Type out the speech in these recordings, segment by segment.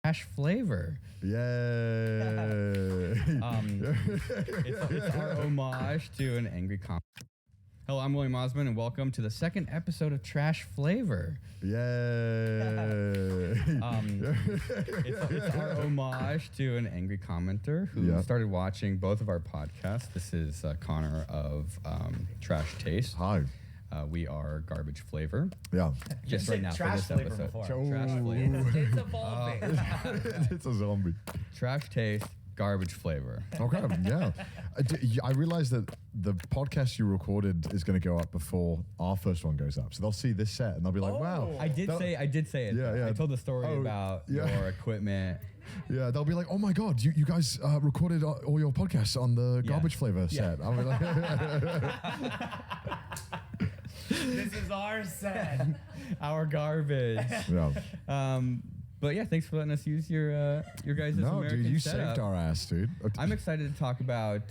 Trash flavor. Yay! It's our homage to an angry comic. Hello, I'm William Osmond, and welcome to the second episode of Trash Flavor. Yay! It's our homage to an angry commenter who started watching both of our podcasts. This is Connor of Trash Taste. Hi. We are Garbage Flavor. Yeah. Just right now trash for this flavor episode. before. Trash flavor. It's evolving. It's a zombie. Trash Taste, Garbage Flavor. Okay, yeah. I realized that the podcast you recorded is going to go up before our first one goes up. So they'll see this set and they'll be like, wow. I did say it. Yeah. I told the story about your equipment. Yeah, they'll be like, oh my God, you guys recorded all your podcasts on the Garbage Flavor set. I'll be like, This is our set. Our garbage. yeah. But yeah, thanks for letting us use your guys' American dude, you setup. saved our ass, dude. I'm excited to talk about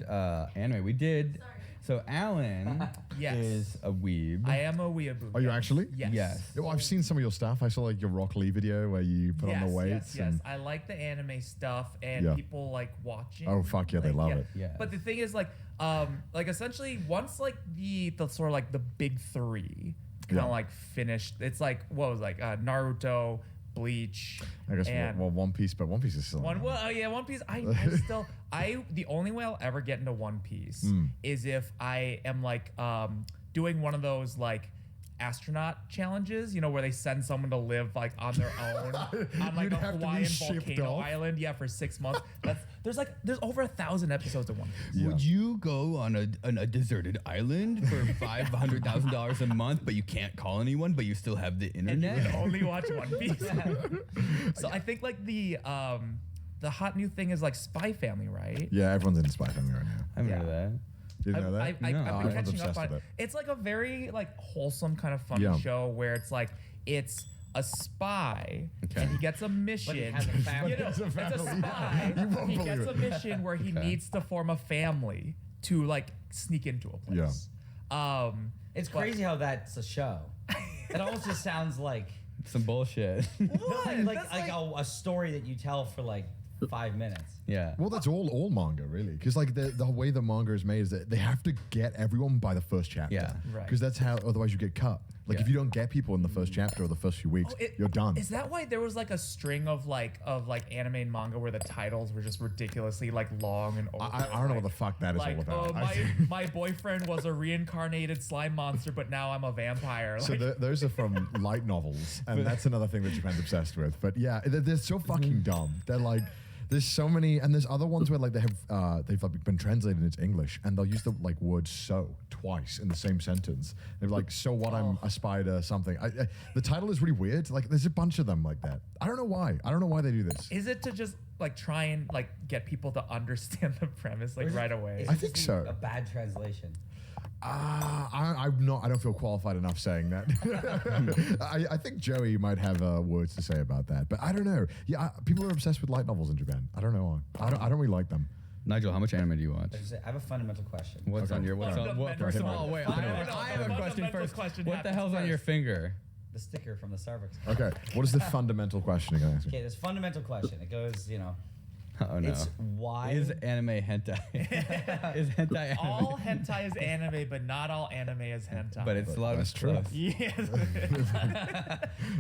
anime. We did. So Alan Yes. is a weeb. I am a weeaboo. Are you actually? Yes. Yes. Well, I've seen some of your stuff. I saw like your Rock Lee video where you put on the weights. Yes. I like the anime stuff and people like watching. Oh fuck yeah, they love it. Yeah. But the thing is like essentially once like the sort of like the big three kind of like finished, it's like what was like Naruto, Bleach, I guess and One Piece, but One Piece is still One Piece. I the only way I'll ever get into One Piece is if I am like doing one of those like astronaut challenges, you know, where they send someone to live like on their own on like a Hawaiian volcano island, for 6 months. There's over 1,000 episodes of One Piece. Yeah. Would you go on a deserted island for $500,000 a month, but you can't call anyone, but you still have the And internet? you can only watch One Piece. So I think like the hot new thing is like Spy Family, right? Yeah, everyone's into Spy Family right now. I remember that. Did you know that? I've been Everyone's catching up obsessed on with it. It's like a very like wholesome kind of funny show where it's like it's a spy and he gets a mission. But he has a family. It's a spy. He gets a mission where he needs to form a family to like sneak into a place. It's crazy how that's a show. It almost just sounds like Some bullshit. like a story that you tell for like 5 minutes. Yeah. Well, that's all manga, really. Because like the way the manga is made is that they have to get everyone by the first chapter. Yeah. Right. Because that's how, otherwise you get cut. Like if you don't get people in the first chapter or the first few weeks, you're done. Is that why there was like a string of anime and manga where the titles were just ridiculously like long and over? I don't know what the fuck that is all about. My boyfriend was a reincarnated slime monster, but now I'm a vampire. So those are from light novels, and that's another thing that Japan's obsessed with. But yeah, they're so fucking dumb. They're like, there's so many, and there's other ones where like they've like been translated into English, and they'll use the like word "so" twice in the same sentence. They're like, "So what? I'm a spider." Something. The title is really weird. Like, there's a bunch of them like that. I don't know why. I don't know why they do this. Is it to just like try and like get people to understand the premise like right away? I think so. A bad translation. I'm not. I don't feel qualified enough saying that. I think Joey might have words to say about that, but I don't know. Yeah, people are obsessed with light novels in Japan. I don't know why. I don't really like them. Nigel, how much anime do you watch? I have a fundamental question. What's on your? What's on? First of all, wait. I have a question first. What the hell's on your finger? The sticker from the Starbucks. Okay, what is the fundamental question you're gonna ask me? Okay, this fundamental question. It goes, Oh no. it's why Is anime hentai? Is hentai anime? All hentai is anime, but not all anime is hentai. But it's a lot of That's true. close. yes.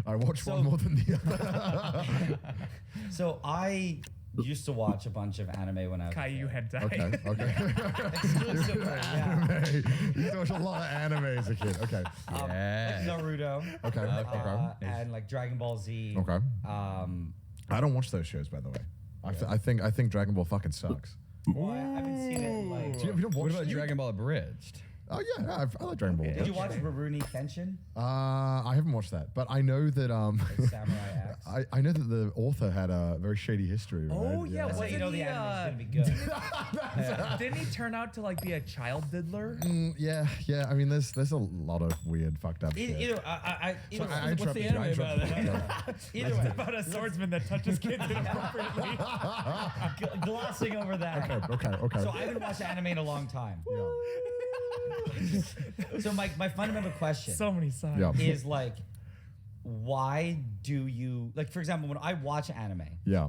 I watch one more than the other. So I used to watch a bunch of anime when I was Caillou hentai. Okay. exclusively, yeah. Anime. You used to watch a lot of anime as a kid. Okay. Yeah. Like Naruto. Okay. And like Dragon Ball Z. Okay. I I don't watch those shows, by the way. I think Dragon Ball fucking sucks. haven't seen it. Like, You don't What watch about Dragon Ball Abridged? Oh yeah, I like Dragon Ball. did you watch Rurouni Kenshin? I haven't watched that, but I know that Like Samurai X. I know that the author had a very shady history. Right? Oh, yeah, That's how you know the anime is gonna be good. Didn't he turn out to like be a child diddler? Yeah. I mean, there's a lot of weird, fucked up shit. Either What's the anime about it? Either way, About a swordsman that touches kids inappropriately. glossing over that. Okay. So I haven't watched anime in a long time. Yeah. So my fundamental question So many signs. Yeah. is like, why do you like? For example, when I watch anime, Yeah.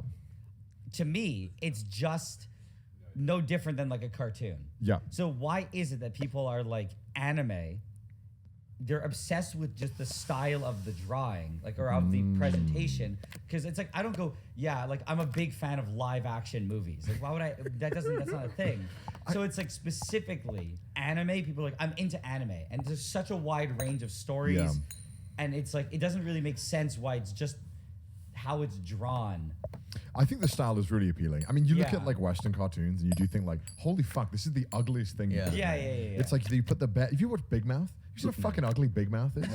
to me, it's just no different than like a cartoon. Yeah. So why is it that people are like anime? They're obsessed with just the style of the drawing, like, or of the presentation. Because it's like, I don't go, yeah, like, I'm a big fan of live action movies. Like, why would I? That's not a thing. So it's like specifically anime. People are like, I'm into anime. And there's such a wide range of stories. Yeah. And it's like, it doesn't really make sense why it's just how it's drawn. I think the style is really appealing. I mean, you look Yeah. at like Western cartoons and you do think like, holy fuck, this is the ugliest thing. Yeah. Yeah. It's like you put the if you watch Big Mouth, you see how fucking ugly Big Mouth is.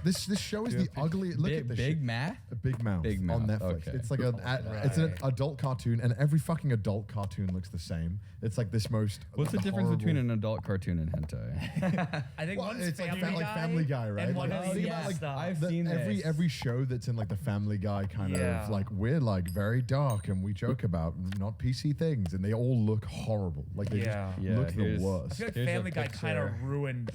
This show is the ugly. Look at this Big shit. Math. Big Mouth, Big Mouth, on Netflix. okay. It's like it's an adult cartoon, and every fucking adult cartoon looks the same. It's like this most. What's the difference horrible- between an adult cartoon and hentai? I think Well, one's it's like Family Guy, Family Guy, right? and one Like, is think yeah, about, like, stuff. I've the- seen this. every show that's in like the Family Guy kind Yeah. of like we're like very dark and we joke about not PC things, and they all look horrible. Like they Yeah. just Yeah, look the here's- I worst. feel like Here's a Family Guy kind of picture. ruined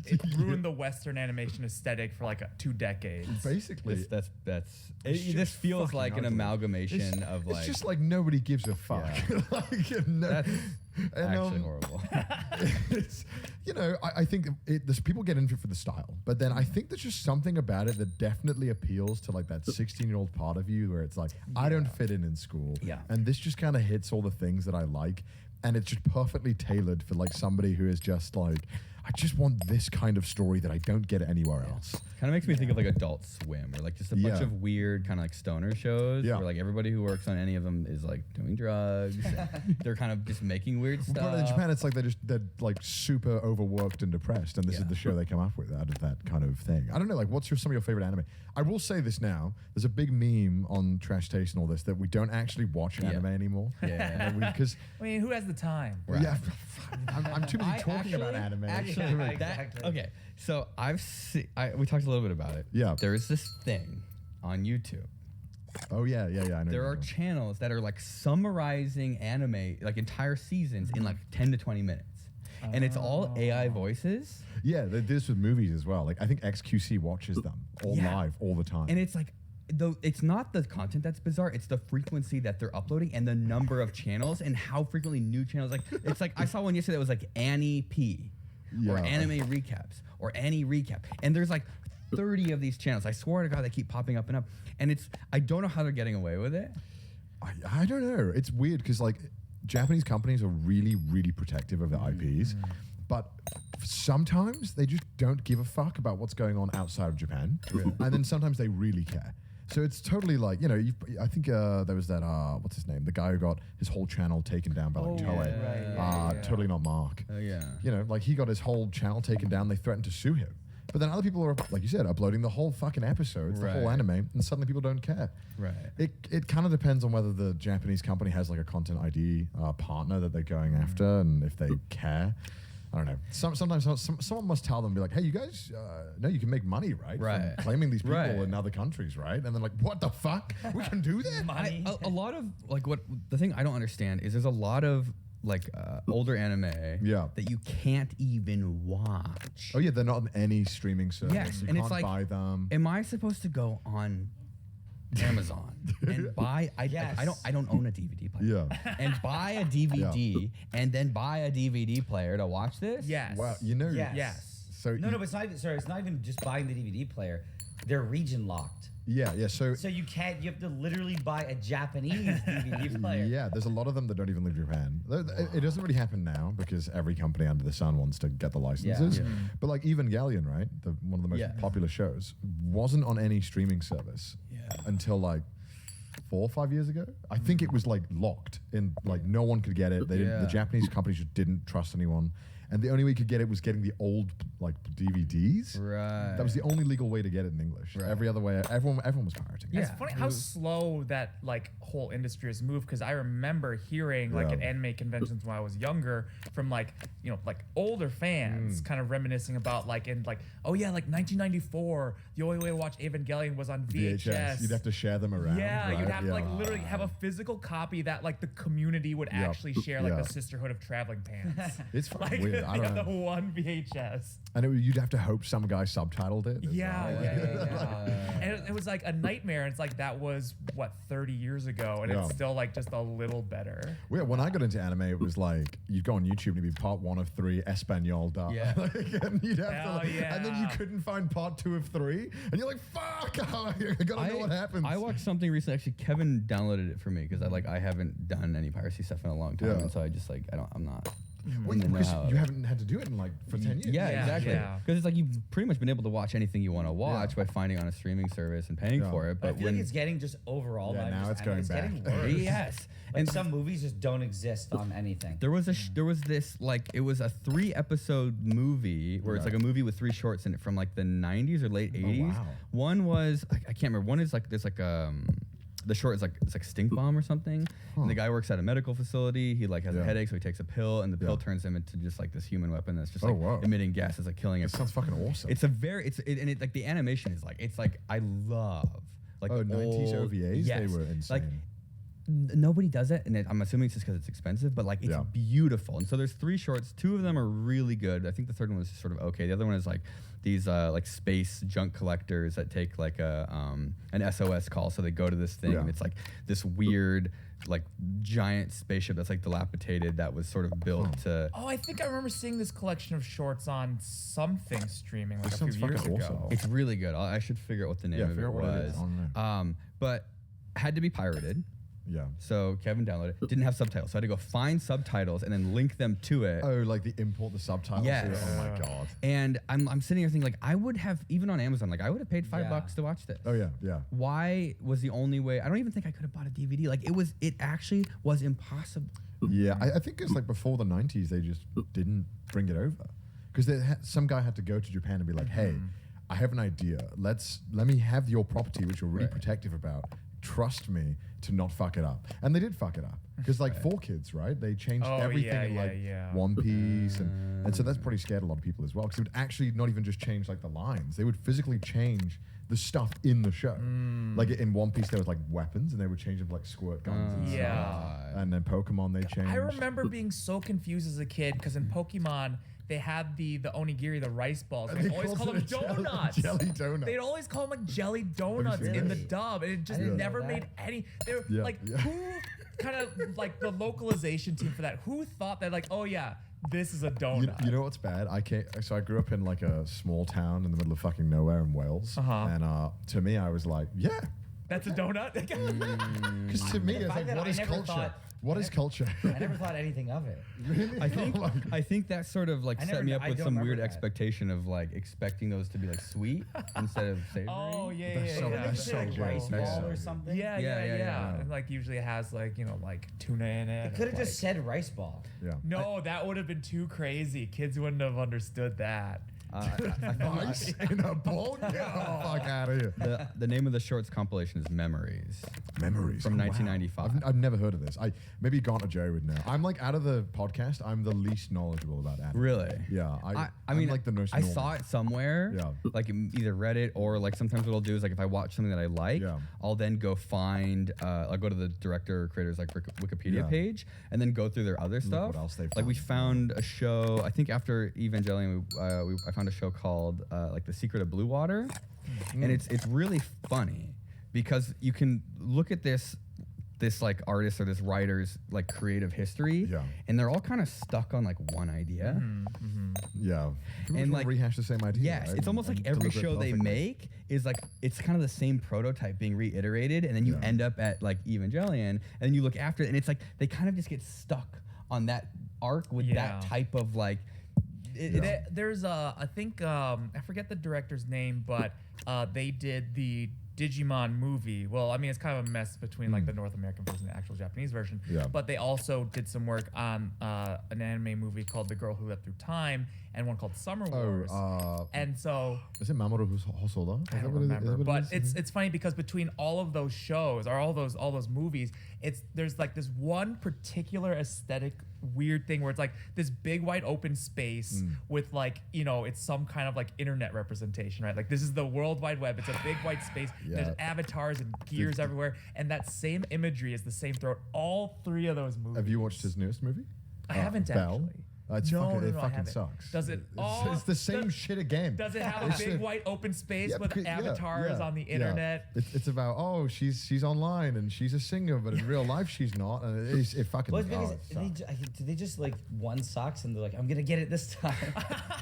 it ruined the Western animation aesthetic for like 2 decades. Basically, That's It's this just feels fucking like an ugly. amalgamation of like it's just like nobody gives a fuck. Yeah. Like, no, that's and, actually horrible. it's, you know, I think there's people get into it for the style, but then I think there's just something about it that definitely appeals to like that 16-year-old part of you where it's like, I don't fit in school. Yeah. And this just kind of hits all the things that I like. And it's just perfectly tailored for like somebody who is just like, I just want this kind of story that I don't get anywhere else. Kind of makes me think of like Adult Swim, or like just a bunch Yeah. of weird kind of like stoner shows, Yeah. where like everybody who works on any of them is like doing drugs. And they're kind of just making weird stuff. But in Japan, it's like they're like super overworked and depressed, and this is Yeah. the show they come up with out of that kind of thing. I don't know, like, what's some of your favorite anime? I will say this now: there's a big meme on Trash Taste and all this that we don't actually watch Yeah. anime anymore. Yeah. Because I mean, who has the time? Right. yeah, I'm too busy I talking about anime. Actually, Yeah, that, exactly. okay. So we talked a little bit about it. Yeah. There is this thing on YouTube. Oh yeah. I know. There are channels that are like summarizing anime, like entire seasons, in like 10 to 20 minutes. And it's all AI voices. Yeah, they do this with movies as well. Like I think XQC watches them all Yeah. live all the time. And it's like, though it's not the content that's bizarre, it's the frequency that they're uploading and the number of channels and how frequently new channels. Like, it's like, I saw one yesterday that was like Annie P, or Yeah. anime recaps, or Annie recap. And there's like 30 of these channels. I swear to God, they keep popping up and up. And it's, I don't know how they're getting away with it. I don't know. It's weird because like Japanese companies are really, really protective of their IPs, but sometimes they just don't give a fuck about what's going on outside of Japan, and then sometimes they really care. So it's totally like, you know, I think there was that what's his name, the guy who got his whole channel taken down by like Toei. right, yeah. Totally not Mark. Oh, yeah. You know, like he got his whole channel taken down. They threatened to sue him. But then other people are, like you said, uploading the whole fucking episodes, the whole Right. anime, and suddenly people don't care. Right. It kind of depends on whether the Japanese company has like a content ID partner that they're going after, and if they care. I don't know. Sometimes someone must tell them, be like, "Hey, you guys know you can make money, right? Right. From claiming these people Right. in other countries, right?" And they're like, "What the fuck? We can do that?" Money. A lot of like the thing I don't understand is there's a lot of like older anime Yeah. that you can't even watch. Oh yeah, they're not on any streaming service. Yes, You and can't it's like, buy them. am I supposed to go on Amazon and buy? Yes. I don't own a DVD player. Yeah. And buy a DVD and then buy a DVD player to watch this. Yes. Wow. You know. Yes. Yes. So No, but it's not even, sorry, it's not even just buying the DVD player. They're region locked. Yeah. So So you have to literally buy a Japanese DVD player. yeah, there's a lot of them that don't even leave Japan. It doesn't really happen now because every company under the sun wants to get the licenses. Yeah. But like Evangelion, right, one of the most Yeah. popular shows, wasn't on any streaming service until like 4 or 5 years ago. I think it was like locked in, like no one could get it. They didn't, the Yeah. Japanese companies just didn't trust anyone. And the only way you could get it was getting the old like DVDs. Right. That was the only legal way to get it in English. Right. Every other way, everyone was pirating. It's Yeah. funny how slow that like whole industry has moved, because I remember hearing like Yeah. at anime conventions when I was younger from like, you know, like older fans kind of reminiscing about like in like, oh yeah, like 1994, the only way to watch Evangelion was on VHS. You'd have to share them around. Yeah, you'd right? have to like literally have a physical copy that like the community would actually share, like Yeah. the Sisterhood of Traveling Pants. It's fucking Like, weird. I Yeah, don't the know. one VHS. And you'd have to hope some guy subtitled it. as Yeah, well. yeah. And it was like a nightmare. It's like that was what 30 years ago, and Yeah. it's still like just a little better. Well, when I got into anime, it was like you'd go on YouTube and it'd be part 1 of 3 Espanol dub. Yeah. And you'd have Hell to, and then you yeah. couldn't find part 2 of 3, and you're like, "Fuck! I gotta know what happens." I watched something recently. Actually, Kevin downloaded it for me because I haven't done any piracy stuff in a long time, Yeah. and so I just like I'm not. Well, in the because know-how of you it. haven't had to do it in like for 10 years. Yeah, Yeah, exactly. yeah. Because it's like you've pretty much been able to watch anything you want to watch by finding on a streaming service and paying Yeah. for it. But I But feel when like it's getting just overall. Yeah, not now just it's going anime, back. getting worse. yes, Like and some movies just don't exist on anything. there was this like it was a 3-episode movie where it's Right. like a movie with 3 shorts in it from like the 90s or late 80s. wow. One was I can't remember. One is like there's like the short is like it's like stink bomb or something, and the guy works at a medical facility. He like has a Yeah. headache, so he takes a pill, and the pill Yeah. turns him into just like this human weapon that's just Oh, like wow. emitting gases, like killing That it. sounds fucking awesome. It's a very and it like the animation is like it's like I love like 90s old- OVAs, yes. they were Like insane. nobody does it, and I'm assuming it's just because it's expensive, but like it's Yeah. beautiful. And so there's 3 shorts. 2 of them are really good. I think the third one was sort of okay. The other one is like these like space junk collectors that take like an SOS call. So they go to this thing, Yeah. and it's like this weird like giant spaceship that's like dilapidated that was sort of built to. Oh, I think I remember seeing this collection of shorts on something streaming like This a few sounds years fucking ago. awesome. It's really good. I should figure out what the name Yeah, of it figure out what it was. is. I don't know. But had to be pirated. Yeah. So Kevin downloaded it. Didn't have subtitles. So I had to go find subtitles and then link them to it. Oh, like the import the subtitles. Yes. Oh my god. And I'm sitting here thinking like I would have even on Amazon like I would have paid $5 Yeah. to watch this. Oh yeah, yeah. Why was the only way? I don't even think I could have bought a DVD. Like it actually was impossible. Yeah, I think it's like before the 90s, they just didn't bring it over. Because some guy had to go to Japan and be like, hey, I have an idea. Let me have your property, which you're really Right. protective about. Trust me to not fuck it up. And they did fuck it up. Because like 4Kids, right? They changed Oh, everything yeah, in yeah, like yeah. One Piece. And so that's pretty scared a lot of people as well. Because it would actually not even just change like the lines. They would physically change the stuff in the show. Like in One Piece, there was like weapons and they would change them to like squirt guns and stuff. Yeah. And then Pokemon, they changed. I remember being so confused as a kid because in Pokemon they had the onigiri, the rice balls. And They they always called call it them a jelly- donuts. jelly donut. They'd always call them like jelly donuts seen in the that? dub, and it just didn't know never that. made any. They were Yeah, like, yeah. who kind of like the localization team for that? Who thought that like, oh yeah, this is a donut? You know what's bad? So I grew up in like a small town in the middle of fucking nowhere in Wales, and to me, I was like, yeah, That's a donut. because to me, it's fact like, that what I is never culture? thought- What is culture? I never thought anything of it. Really? I think that sort of like I set never me kn- up I with don't some remember weird that. expectation of like expecting those to be like sweet instead of savory. Oh yeah, That's yeah, so- yeah. that's so like good. rice That's ball so or good. something. Yeah, Yeah, yeah, yeah, yeah. yeah. And, like usually it has like like tuna in it. It could have like- just said rice ball. Yeah. No, that would have been too crazy. Kids wouldn't have understood that. Rice in a bowl? Get the fuck out of here. The name of the shorts compilation is Memories. Memories From Oh, wow. 1995. I've never heard of this. Maybe Gaunt or Joe would know. I'm like out of the podcast. I'm the least knowledgeable about anime. Really? Yeah. I I'm mean, like the most. I normal. saw it somewhere, Yeah. like either Reddit or like sometimes what I'll do is like if I watch something that I like, Yeah. I'll then go find, I'll go to the director or creator's like Wikipedia Yeah. page and then go through their other stuff. what else they've like we done. found a show, I think after Evangelion, I found a show called like The Secret of Blue Water, and it's really funny because you can look at this like artist or this writer's like creative history, Yeah. and they're all kind of stuck on like one idea. Yeah. People And, just like, rehash the same idea. Yes, right? it's almost And like every deliver it show they perfectly. make is like it's kind of the same prototype being reiterated, and then you Yeah. end up at like Evangelion, and then you look after it, and it's like they kind of just get stuck on that arc with Yeah. that type of like. There's I think I forget the director's name, but they did the Digimon movie. Well, I mean, it's kind of a mess between like the North American version and the actual Japanese version. Yeah. But they also did some work on an anime movie called The Girl Who Lived Through Time and one called Summer Wars. And so is it Mamoru Hosoda? I don't remember, but it's funny because between all of those shows or all those movies, there's like this one particular aesthetic weird thing where it's like this big wide open space with like it's some kind of like internet representation, right? Like this is the World Wide Web. It's a big white space. Yeah. There's avatars and gears everywhere, and that same imagery is the same throughout all three of those movies. Have you watched his newest movie? I haven't Belle? actually. It's No, fucking, no, it no, I fucking haven't. sucks. Does it? It's the same shit again. Does it have a It's big a- white open space Yeah, with because- yeah, avatars yeah, on the yeah. internet? It's about she's online and she's a singer, but in real life she's not, and it fucking. Well, it's because it sucks. do they just like one sucks and they're like, I'm gonna get it this time.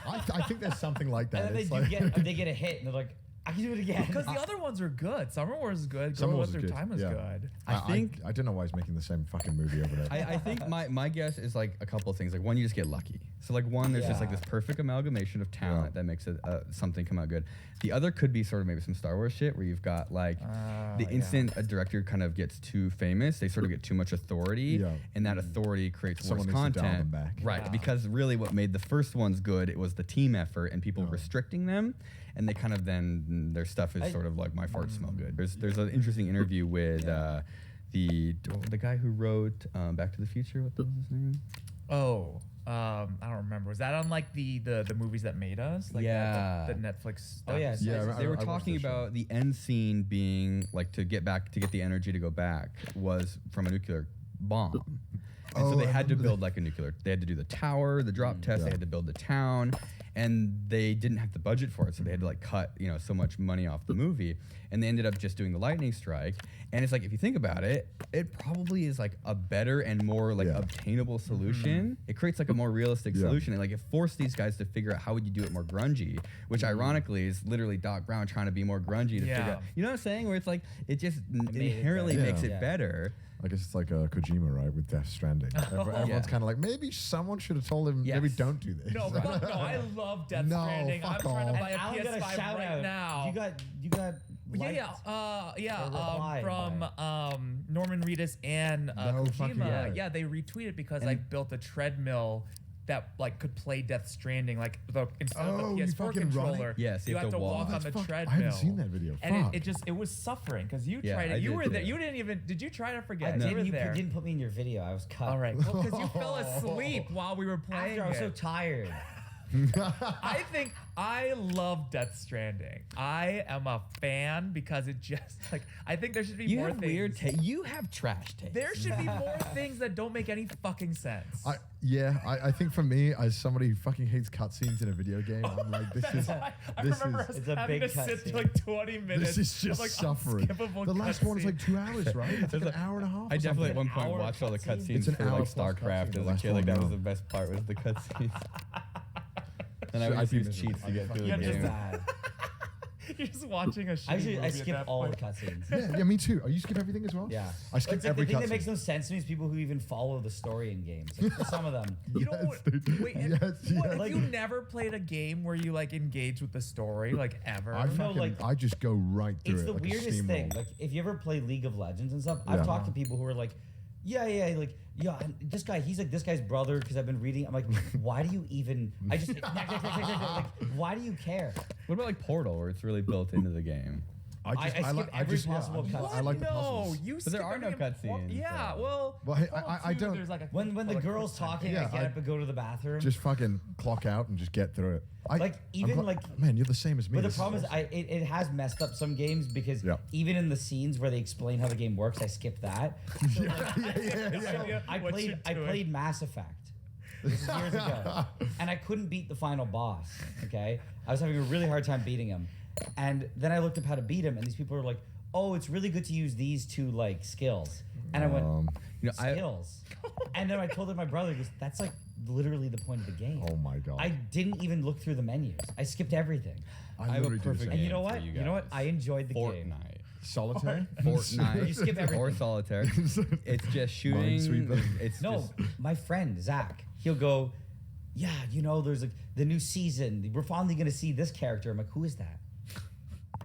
I think there's something like that. And then It's they, like- they get a hit and they're like, I can do it again. Because the other ones are good. Summer Wars is good. Summer Girl Wars with is Their good, Time is yeah. good. I think I don't know why he's making the same fucking movie over there. I think my guess is like a couple of things. Like one, you just get lucky. So like one, there's just like Yeah. this perfect amalgamation of talent that makes it something come out good. The other could be sort of maybe some Star Wars shit where you've got like the instant a director kind of gets too famous, they sort of get too much authority, and that authority creates Someone worse needs to dial content. them back. Right, Yeah. because really what made the first ones good, it was the team effort and people restricting them, and they kind of then their stuff is sort of like my farts smell good. There's an interesting interview with the guy who wrote Back to the Future. What was his name? Oh, I don't remember. Was that on like the movies that made us? Like Yeah. the Netflix stuff? Oh, yeah. Yeah, They were I watched talking this show. about the end scene being like to get the energy to go back was from a nuclear bomb. And so Oh, they I had to remember build like a nuclear. They had to do the tower, the drop test. They had to build the town, and they didn't have the budget for it, so they had to like cut so much money off the movie, and they ended up just doing the lightning strike. And it's like if you think about it, it probably is like a better and more like obtainable solution. It creates like a more realistic solution, and like it forced these guys to figure out how would you do it more grungy, which ironically is literally Doc Brown trying to be more grungy to figure out. You know what I'm saying? Where it's like it just inherently better. makes Yeah. it better. I guess it's like Kojima, right, with Death Stranding. Everyone's kind of like, maybe someone should have told him, maybe Yes. don't do this. No, fuck no. I love Death No, Stranding. I'm fuck trying to off. buy a Alan got a PS5 shout right out. now. You got Yeah, replied from Norman Reedus and No fucking Kojima. way. Yeah, they retweeted because I built a treadmill that like could play Death Stranding, like instead of Oh, the you PS4 fucking run it? controller. Yes, you have to walk on the treadmill. I haven't seen that video. And Fuck. it was suffering because you Yeah, tried I it. You did were too. there. You didn't even. Did you try to forget? I You were did. there. You didn't put me in your video. I was cut. All right. Well, because you fell asleep while we were playing. After I was so it. tired. I think I love Death Stranding. I am a fan because it just like I think there should be You more have things. weird taste. You have trash taste. There should be more things that don't make any fucking sense. I think for me, as somebody who fucking hates cutscenes in a video game, I'm like, this is I this remember is us It's a having to big sit cutscene. through like 20 minutes. this is of, just like, suffering. unskippable The last one is like cutscenes. 2 hours, right? It's like an hour and a half. I or definitely at something. one point hour watched all the cutscene? It's cutscenes an for hour like plus cutscene, StarCraft the as a last kid. Like that one, was no. the best part was the cutscenes. And I So would I'd just be use miserable. cheats to I'd be get through fucking- the Yeah, game. Bad. You're just watching a shitty Actually, movie I at skip that all the point. cutscenes. Yeah, me too. Oh, you skip everything as well? Yeah. I skip It's like every the thing that cutscene. makes no sense to me is people who even follow the story in games. Like, for some of them. You know Yes, what? dude. Wait, Yes, what, yes. have you never played a game where you like engage with the story, like ever? I just go right through It's it. the like a weirdest thing. steamroll. Like, if you ever play League of Legends and stuff, Yeah. I've talked to people who are like, yeah, this guy, he's like this guy's brother because I've been reading. I'm like, why do you even? I just like, why do you care? What about like Portal, where it's really built into the game? I skip every possible yeah, cutscene. I like the no, puzzles. you. But there skip are no everything important- cutscenes, Yeah, so- well. Well, hey, Fallout I 2, don't- There's like a When the like, girl's quick talking, Yeah, I get up and go to the bathroom. Just fucking clock out and just get through it. Man, you're the same as me. But the This problem is, awesome. it has messed up some games because Yeah. even in the scenes where they explain how the game works, I skip that. So, Yeah, I what played you're doing. played Mass Effect. This is years ago, and I couldn't beat the final boss. Okay, I was having a really hard time beating him, and then I looked up how to beat him, and these people were like, "Oh, it's really good to use these two like skills," and I went, "Skills," and then I told it my brother, he goes, "That's like literally the point of the game." Oh my god. I didn't even look through the menus. I skipped everything. I I have a literally do the perfect same. And you game know for what? you You know what? guys. I enjoyed the game. Fortnite. Solitaire? Fortnite. You skip everything. Or solitaire. It's just shooting. Minesweeper. It's No, just my friend Zach, he'll go, yeah, you know, there's like the new season. We're finally gonna see this character. I'm like, who is that?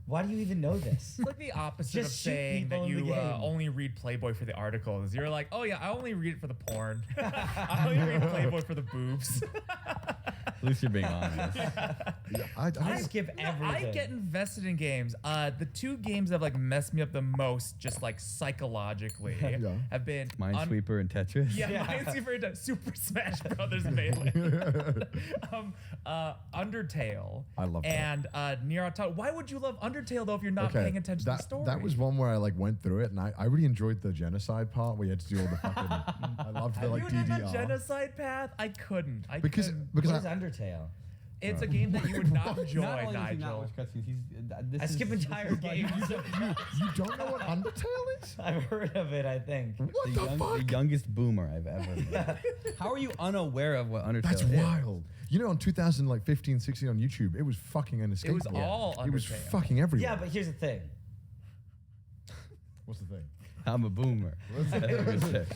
Why do you even know this? It's like the opposite Just of shoot saying people that in the you game. only read Playboy for the articles. You're like, oh yeah, I only read it for the porn. I only read Playboy for the boobs. At least you're being honest. Yeah, I skip everything. I get invested in games. The two games that have like messed me up the most, just like psychologically, have been Minesweeper and Tetris. Yeah, Minesweeper and Super Smash Brothers Melee. Undertale. I love that. And Nier Automata. Why would you love Undertale though if you're not paying attention to the story? That was one where I like went through it, and I really enjoyed the genocide part where you had to do all the fucking. I loved the like you did the DDR. genocide path. I couldn't. Because What is Undertale? it's a game that you would not enjoy, Not only does he not Nigel. watch cutscenes, I skip entire games. you don't know what Undertale is? I've heard of it, I think. What the fuck? the youngest boomer I've ever met. How are you unaware of what Undertale That's is? wild. You know, in 2015, 16 on YouTube, it was fucking inescapable. It was all It was Undertale. fucking everywhere. Yeah, but here's the thing. What's the thing? I'm a boomer. That's a good tip.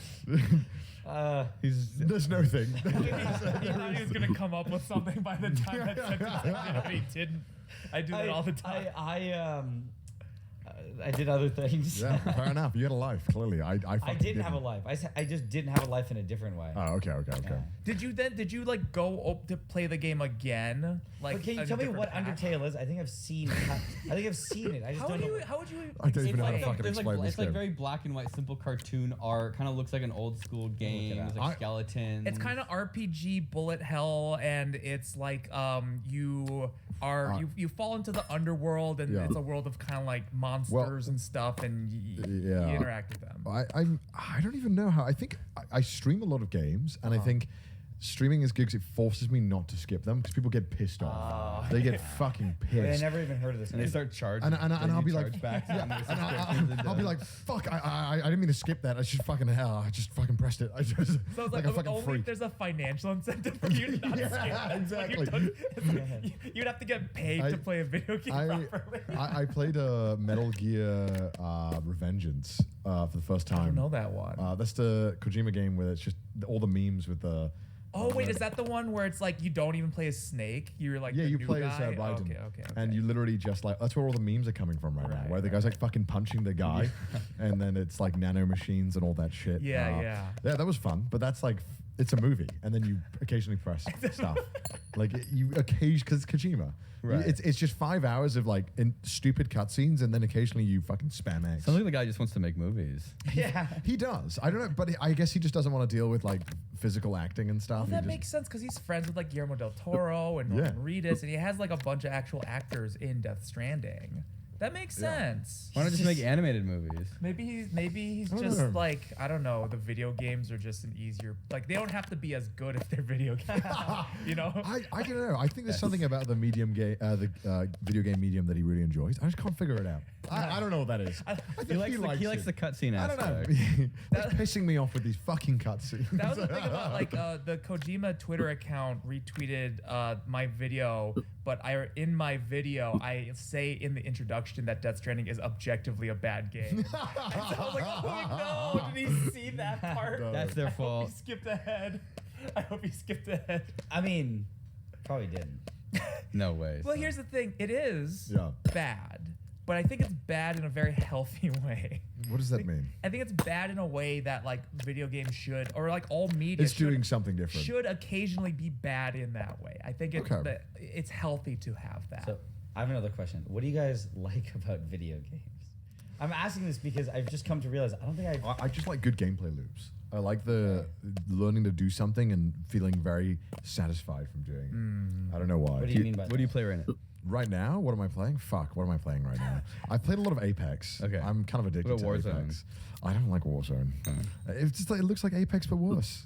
There's no thing. He thought he was gonna come up with something by the time that sentence ended, but he didn't. I do that all the time. I did other things. Yeah, fair enough. You had a life, clearly. I I didn't have a life. I just didn't have a life in a different way. Oh, okay. Did you like go up to play the game again? Like, But can you a tell me different what path? Undertale is? I think I've seen. I think I've seen it. I just How don't would know. you? How would you? I don't even know how to It's fucking there's explain this it's like game. very black and white, simple cartoon art. Kind of looks like an old school game. up. There's like skeletons. It's kind of RPG bullet hell, and it's like you fall into the underworld, and Yeah. it's a world of kind of like monsters and stuff, and you interact with them. I don't even know how. I think I stream a lot of games, and I think streaming is good because it forces me not to skip them because people get pissed off. They get fucking I pissed. never even heard of this. and they game. start charging. And then I'll you be charge like, back to them with and subscriptions and I'll be done. like, fuck, I didn't mean to skip that. I just fucking hell. I just fucking pressed it. I just So it's like like a fucking only freak. if there's a financial incentive for you to not Yeah, skip it. exactly. You'd have to get paid to play a video game properly. I played Metal Gear Revengeance for the first I time. don't know that one. That's the Kojima game where it's just all the memes with the. Oh wait, is that the one where it's like you don't even play as Snake? You're like Yeah, the you new play as guy? Raiden. Okay. And you literally just like that's where all the memes are coming from right now. Where the guy's like fucking punching the guy, and then it's like nano machines and all that shit. Yeah. Yeah, that was fun, but that's like it's a movie, and then you occasionally press stuff. Like you occasionally because it's Kojima. Right. It's just 5 hours of like stupid cutscenes, and then occasionally you fucking spam X. Sounds like the guy just wants to make movies. Yeah. He does. I don't know, but I guess he just doesn't want to deal with like physical acting and stuff. Well, He that just- makes sense because he's friends with like Guillermo del Toro and Norman Reedus, and he has like a bunch of actual actors in Death Stranding. That makes sense. Why not just make animated movies? Maybe he's I don't just know. like I don't know. The video games are just an easier like they don't have to be as good if they're video games. You know. I don't know. I think there's something about the medium game, the video game medium that he really enjoys. I just can't figure it out. I don't know what that is. I think He likes the it. cutscene I don't aspect. know. That's pissing me off with these fucking cutscenes. That was the thing about like the Kojima Twitter account retweeted my video, but in my video I say in the introduction that Death Stranding is objectively a bad game. And so I was like, oh no, did he see that part? No. That's their I hope fault. he skipped ahead. I hope he skipped ahead. I mean, probably didn't. No way. Well, here's the thing. It is Yeah. bad, but I think it's bad in a very healthy way. What does that mean? I think it's bad in a way that like video games should, or like all media It's doing something different. should occasionally be bad in that way. I think Okay. that it's healthy to have that. So I have another question. What do you guys like about video games? I'm asking this because I've just come to realize I don't think I just like good gameplay loops. I like the learning to do something and feeling very satisfied from doing it. I don't know why. What do you mean by What do you play right now? Right now, what am I playing? Fuck, what am I playing right now? I've played a lot of Apex. Okay. I'm kind of addicted to What about Warzone? Apex. I don't like Warzone. It's just like, it looks like Apex but worse.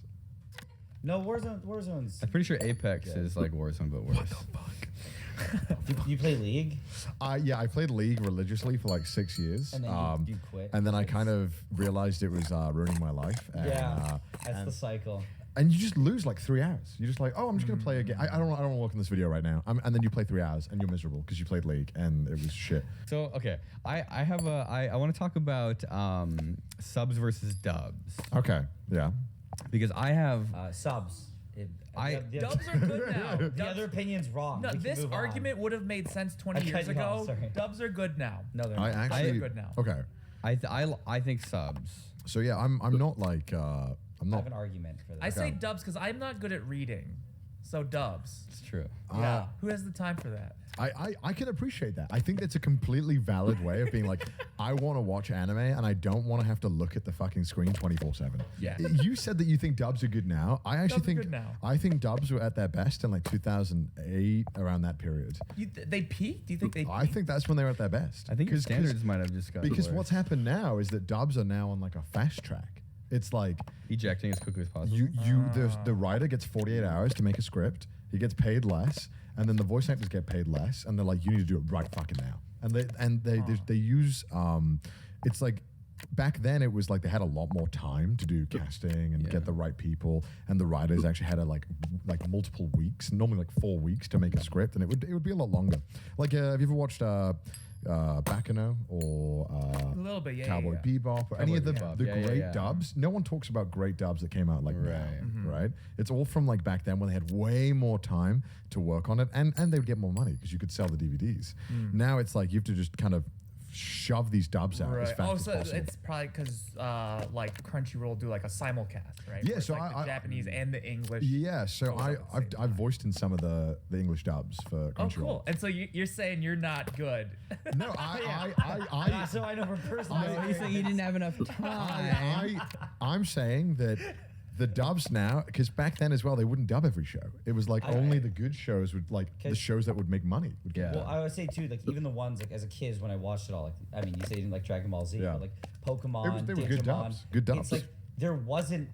No, Warzone's. I'm pretty sure Apex is like Warzone, but worse. You play League? Yeah, I played League religiously for like 6 years. And then you quit. And then I kind of realized it was ruining my life. And, Yeah, that's the cycle. and you just lose like 3 hours. You're just like, oh, I'm just gonna play a game. I don't want to work in this video right now. And then you play 3 hours and you're miserable because you played League and it was shit. So okay, I want to talk about subs versus dubs Okay, yeah. because I have Subs. Dubs are good now. The other opinion's wrong. No, We can this move on. argument would have made sense 20 I cut years you off, ago. sorry. Dubs are good now. No, they're I not. actually good now. Okay, I think subs. so yeah, I'm not like I'm I not. have an argument for that. I say dubs because I'm not good at reading. So dubs. It's true. Yeah. Who has the time for that? I can appreciate that. I think that's a completely valid way of being like, I want to watch anime and I don't want to have to look at the fucking screen 24/7. Yeah. You said that you think dubs are good now. I actually Dubs are think good now. I think dubs were at their best in like 2008, around that period. They peaked? Do you think they peaked? I think that's when they were at their best. I think standards might have just gotten because worse. what's happened now is that dubs are now on like a fast track. It's like Ejecting as quickly as possible. the writer gets 48 hours to make a script. He gets paid less, and then the voice actors get paid less, and they're like, you need to do it right fucking now. And they use it's like back then it was like they had a lot more time to do casting and get the right people, and the writers actually had like multiple weeks, normally like 4 weeks to make a script, and it would be a lot longer. Like have you ever watched Bacano or A little bit, yeah. Cowboy yeah. Bebop or any of the Bebop. great dubs? No one talks about great dubs that came out like now, right? It's all from like back then when they had way more time to work on it, and they would get more money because you could sell the DVDs. Now it's like you have to just kind of shove these dubs out as fast as so possible. it's probably because like Crunchyroll do like a simulcast, right? Yeah, Where it's so like the Japanese and the English. Yeah, so goes out at the same I've voiced in some of the English dubs for Oh, Crunchyroll. cool. And so you're saying you're not good. No, So I know from personal You said you didn't have enough time. I'm saying that the dubs now, because back then as well, they wouldn't dub every show. It was like only the good shows would like the shows that would make money would get. Yeah. Well, I would say too, like even the ones like as a kid when I watched it all, like I mean, you say you didn't like Dragon Ball Z, Yeah. but like Pokemon, They were Digimon, good dubs. Good dubs. It's like there wasn't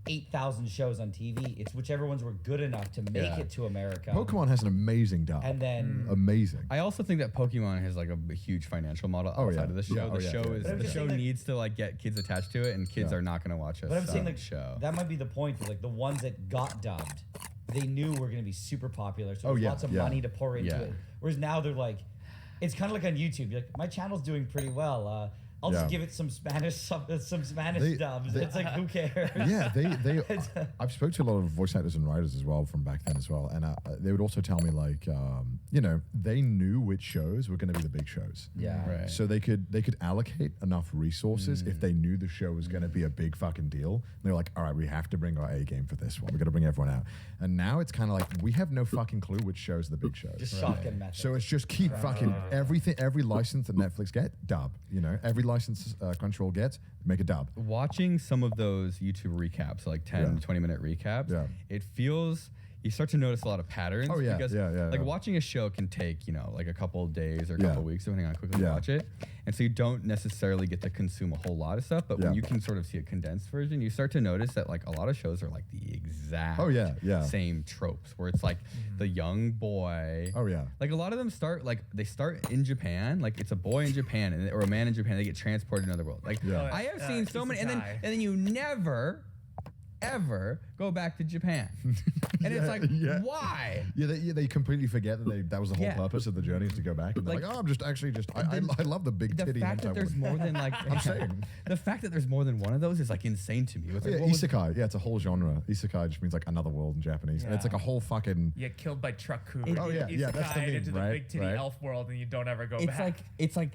8,000 shows on TV. It's whichever ones were good enough to make it to America. Pokemon has an amazing dub. and then Amazing. I also think that Pokemon has like a huge financial model Oh, outside yeah. of the show. Yeah, oh, The yeah, show yeah, is yeah. But I'm the just show saying, like- needs to like get kids attached to it, and kids Yeah. are not going to watch a but I'm saying like show. that might be the point. Is, like the ones that got dubbed, they knew were going to be super popular. So there's lots of money to pour into Yeah. it. Whereas now they're like, it's kind of like on YouTube. You're like, my channel's doing pretty well. I'll just Yeah. give it some Spanish Spanish They- dubs. they- It's like who cares? Yeah, I've spoke to a lot of voice actors and writers as well from back then as well, and they would also tell me like, they knew which shows were going to be the big shows. Yeah. Right. So they could allocate enough resources if they knew the show was going to be a big fucking deal. And they're like, all right, we have to bring our A game for this one. We got to bring everyone out. And now it's kind of like we have no fucking clue which shows are the big shows. Just shotgun method. So it's just keep fucking everything, every license that Netflix get, dub. Every license Crunchyroll gets, make a dub. Watching some of those YouTube recaps, like 10, 20-minute recaps, it feels you start to notice a lot of patterns. Oh, yeah, because yeah, like yeah. watching a show can take like a couple of days or a Yeah. couple of weeks, depending on how quickly you Yeah. watch it, and so you don't necessarily get to consume a whole lot of stuff. But when Yeah. you can sort of see a condensed version, you start to notice that like a lot of shows are like the exact Oh, yeah, yeah. same tropes, where it's like the young boy. Oh, yeah. Like a lot of them start in Japan, like it's a boy in Japan or a man in Japan. They get transported to another world. Like Yeah. I have seen so many, and isekai. then you never, ever go back to Japan, and it's like why? Yeah, they completely forget that was the whole Yeah. purpose of the journey is to go back. And they're Like- like, oh, I'm just I love the big The titty fact that hentai there's woman. more than like I'm saying. the fact that there's more than one of those is like insane to me. It's like, Yeah, what was- isekai. Yeah, it's a whole genre. Isekai just means like another world in Japanese, and it's like a whole fucking. You get killed by truck crew. Oh, yeah, yeah, that's the Isekai meme, into the right, big titty right. elf world, and you don't ever go back. it's like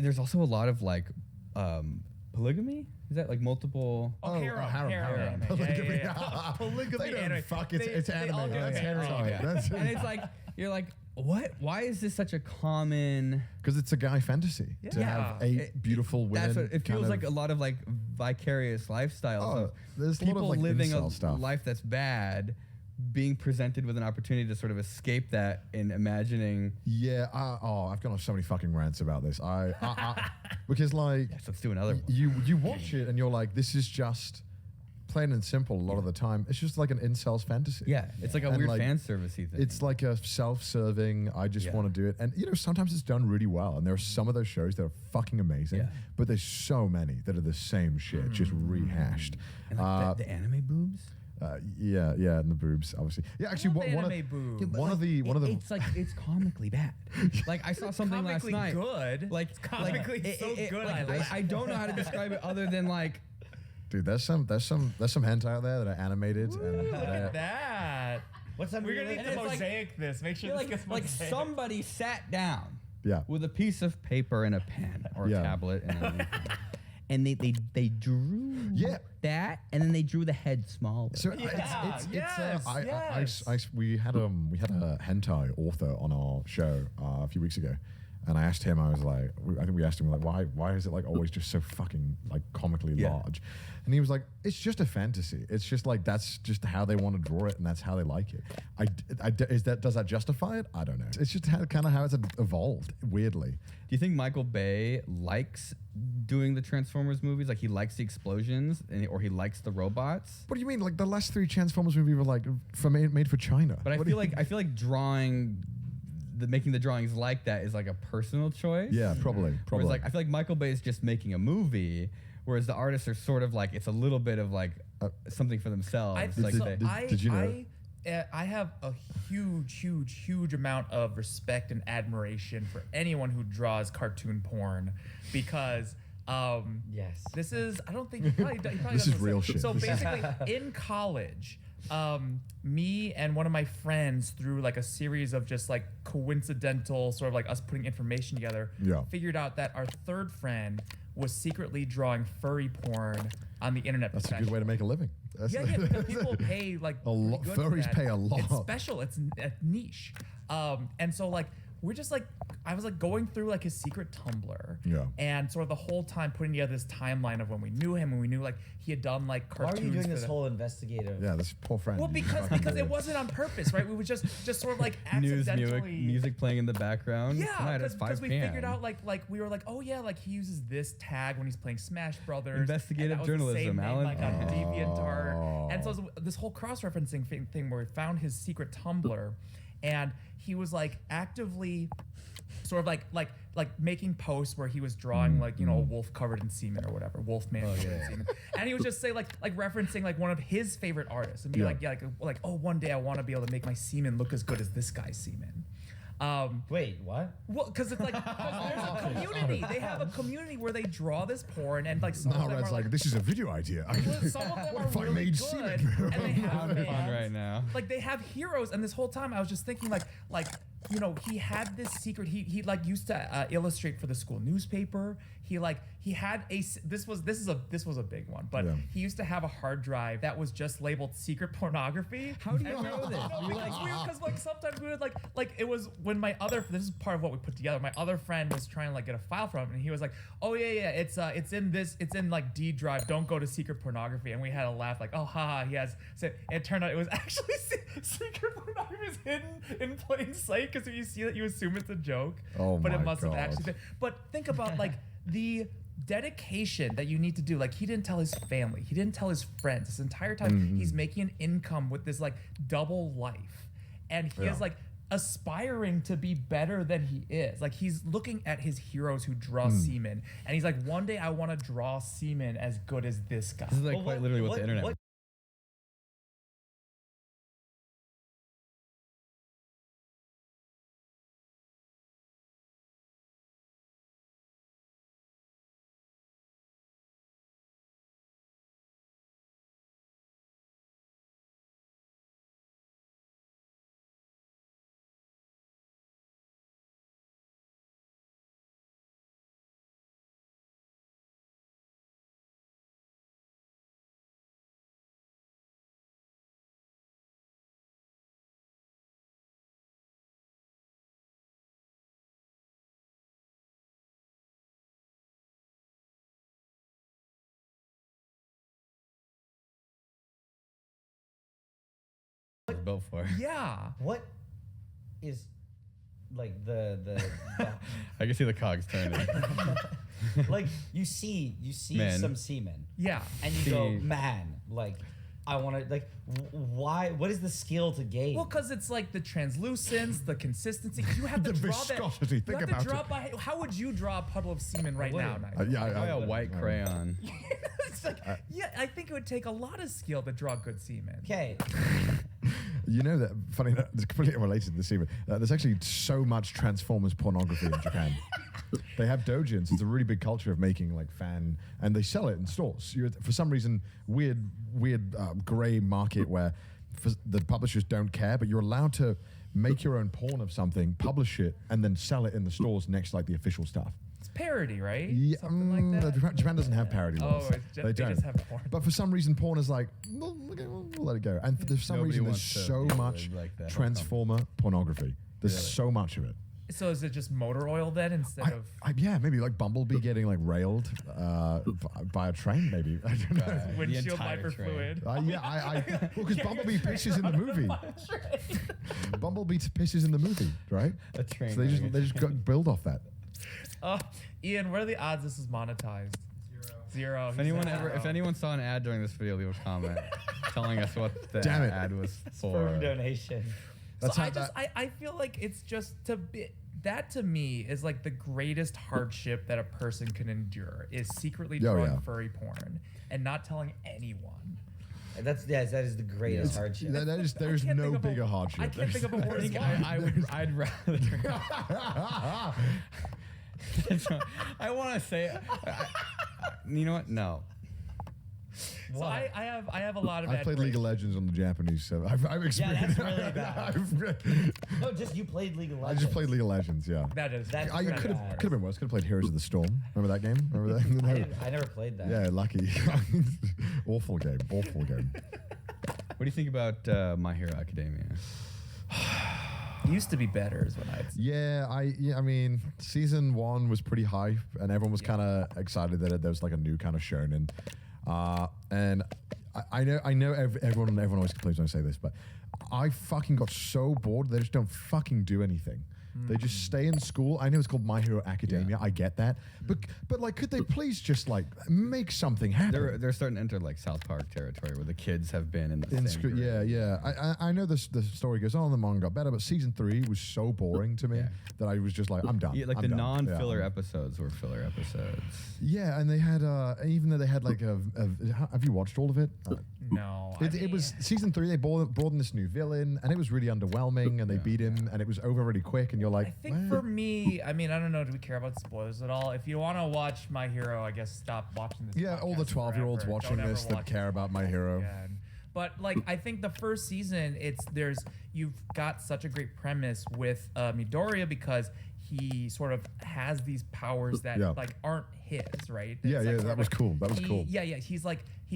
there's also a lot of like polygamy. Is that like multiple? Oh, harem. harem. Polygamy. Polygamy. They don't anime. fuck. It's They all anime. do It's it. harem. Oh, yeah. That's And it's like you're like, what? Why is this such a common? because it's a guy fantasy to have Yeah. 8 beautiful women. That's what it feels kind like. of- A lot of like vicarious lifestyles. Oh, of there's a lot of, people like, living a incel stuff. life that's bad, being presented with an opportunity to sort of escape that and imagining. Yeah. I've gone off so many fucking rants about this. Because like Yes, let's do another one. you watch it and you're like, this is just plain and simple. A lot of the time, it's just like an incel's fantasy. Yeah, it's like a And, weird like, fan servicey thing. It's like a self-serving. I just Yeah. want to do it, and sometimes it's done really well. And there are some of those shows that are fucking amazing. Yeah. But there's so many that are the same shit, just rehashed. and like the anime boobs. Yeah, and the boobs, obviously. Yeah, actually, love one of anime boobs. Yeah, but one of the It's like it's comically bad. Like I saw something last Comically night. good. Like It's comically so good. Like, I like I don't know how to describe it other than like dude. There's some hentai out there that are animated, and Look they're- at that. What's on We're your gonna need list? to it's like- mosaic this. Make sure you're this like gets like mosaic. somebody sat down yeah. with a piece of paper and a pen or Yeah. a tablet and they drew Yeah. that and then they drew the head smaller. So Yeah, it's yes. we had a hentai author on our show a few weeks ago, and I asked him. I was like, I think we asked him like, why is it like always just so fucking like comically Yeah. large? And he was like, it's just a fantasy. It's just like that's just how they want to draw it, and that's how they like it. Does that justify it? I don't know. It's just kind of how it's evolved weirdly. Do you think Michael Bay likes doing the Transformers movies? Like he likes the explosions or he likes the robots? What do you mean? Like the last 3 Transformers movies were like made for China. But What do I feel like making the drawings like that is like a personal choice. yeah, probably. Whereas like I feel like Michael Bay is just making a movie, whereas the artists are sort of like it's a little bit of like something for themselves. Like did you know? I have a huge amount of respect and admiration for anyone who draws cartoon porn because Yes. this is I don't think he probably This doesn't is real say- shit. So This is- basically in college me and one of my friends through like a series of just like coincidental sort of like us putting information together Yeah. figured out that our third friend was secretly drawing furry porn on the internet. That's a good way to make a living. That's Yeah, because people pay like A lot- really good for furries that. pay a lot. It's special. It's niche. And so like we're just like I was like going through like his secret Tumblr. Yeah. And sort of the whole time putting together this timeline of when we knew him and we knew like he had done like Why cartoons. are you doing for this the- whole investigative? Yeah, this poor friend. Well, you because fucking it weird. wasn't on purpose, right? We were just sort of like news, accidentally music playing in the background. Yeah, Tonight at 5 because we p.m. figured out like we were like, oh yeah, like he uses this tag when he's playing Smash Brothers. Investigative and that was the journalism, same name, Alan. like on Oh. DeviantArt. And so it was this whole cross-referencing thing where we found his secret Tumblr, and he was like actively sort of like making posts where he was drawing like a wolf covered in semen or whatever, wolf man covered in semen, and he would just say like referencing like one of his favorite artists and be Yeah. like oh one day I want to be able to make my semen look as good as this guy's semen. Wait, what? Well, because it's like 'cause there's a community. They have a community where they draw this porn, and like some Now of them Red's are like, this is a video idea. some of them What are if I really made good, semen? and they have Having fans. fun right now. Like they have heroes, and this whole time I was just thinking like he had this secret. He like used to illustrate for the school newspaper. He had this was a big one, but Yeah. he used to have a hard drive that was just labeled secret pornography. How do you know this? No, because like sometimes we would like it was when this is part of what we put together. My other friend was trying to like get a file from him, and he was like, oh yeah, it's in like D drive. Don't go to secret pornography. And we had a laugh like, oh haha, he has. So it turned out it was actually secret pornography is hidden in plain sight because if you see it, you assume it's a joke. Oh but my it must have God. actually been. But think about like the dedication that you need to do. Like he didn't tell his family, he didn't tell his friends. This entire time he's making an income with this like double life, and he is like aspiring to be better than he is. Like he's looking at his heroes who draw semen, and he's like, one day I want to draw semen as good as this guy. This is like Well, quite literally what the internet what was built for. Yeah. What is like the I can see the cogs turning. like you see Men. some semen Yeah. and you go, man, like I want to like why? What is the skill to gain? Well, because it's like the translucence, the consistency. You have to The draw viscosity, that. think You have to about draw by. How would you draw a puddle of semen right now, Nigel? Yeah, Probably a white crayon. It's like, yeah, I think it would take a lot of skill to draw good semen. Okay. You know that, funny enough, it's completely unrelated to this even. There's actually so much Transformers pornography in Japan. They have dojins. It's a really big culture of making like fan, and they sell it in stores. For some reason, weird gray market where the publishers don't care, but you're allowed to make your own porn of something, publish it, and then sell it in the stores next to like the official stuff. It's parody, right? Yeah, Something like that. Japan doesn't have parody laws. They just have porn. But for some reason, porn is like, well, okay, we'll let it go. And for some Nobody reason, there's wants to so deal much with, like, that whole Transformer pornography. There's Really? so much of it. So is it just motor oil then instead of? Yeah, maybe like Bumblebee getting like railed by a train, maybe. I don't know. The Windshield entire wiper train. fluid. Well, because Bumblebee pisses in the movie. Bumblebee pisses in the movie, right? A train. So they just got build off that. Ian, what are the odds this is monetized? Zero. If anyone saw an ad during this video, leave a comment telling us what the Damn it. ad was for. Sperm donation. That's So how I feel like it's just that to me is like the greatest hardship that a person can endure is secretly drawing furry porn and not telling anyone. That is the greatest hardship. There's can't no think of a- bigger hardship. I can't think of a worse one. I'd rather. I want to say. You know what? No. So I have a lot of. I've played League of Legends on the Japanese, so I've experienced. that's really bad. No, just you played League of I Legends. just played League of Legends, yeah. That's I pretty could bad. have been worse. Could have played Heroes of the Storm. Remember that game? Remember that? I never played that. Yeah, lucky. Awful game. Awful game. What do you think about My Hero Academia? Used to be better is what I'd say. Yeah, I mean, season 1 was pretty hype, and everyone was kind of excited that there was like a new kind of shonen. And I know everyone always complains when I say this, but I fucking got so bored. They just don't fucking do anything. They just stay in school. I know it's called My Hero Academia. I get that, but like, could they please just like make something happen? They're starting to enter like South Park territory where the kids have been in the same group. Yeah. I know the story goes on. The manga got better, but season 3 was so boring to me that I was just like, I'm done. Yeah, like I'm the done. non-filler Yeah. episodes were filler episodes. Yeah, and they had even though they had like have you watched all of it? No. It was season 3. They brought in this new villain, and it was really underwhelming. And they beat him, and it was over really quick. And you're like, I think "Well." for me, I mean, I don't know. Do we care about spoilers at all? If you want to watch My Hero, I guess stop watching this. Yeah, all the podcast 12-year-olds forever. watching Don't ever this that watch care this about My podcast Hero. again. But like, I think the first season, you've got such a great premise with Midoriya because he sort of has these powers that like aren't his, right? Yeah, It's like sort that of was like cool. That was cool. Yeah. He's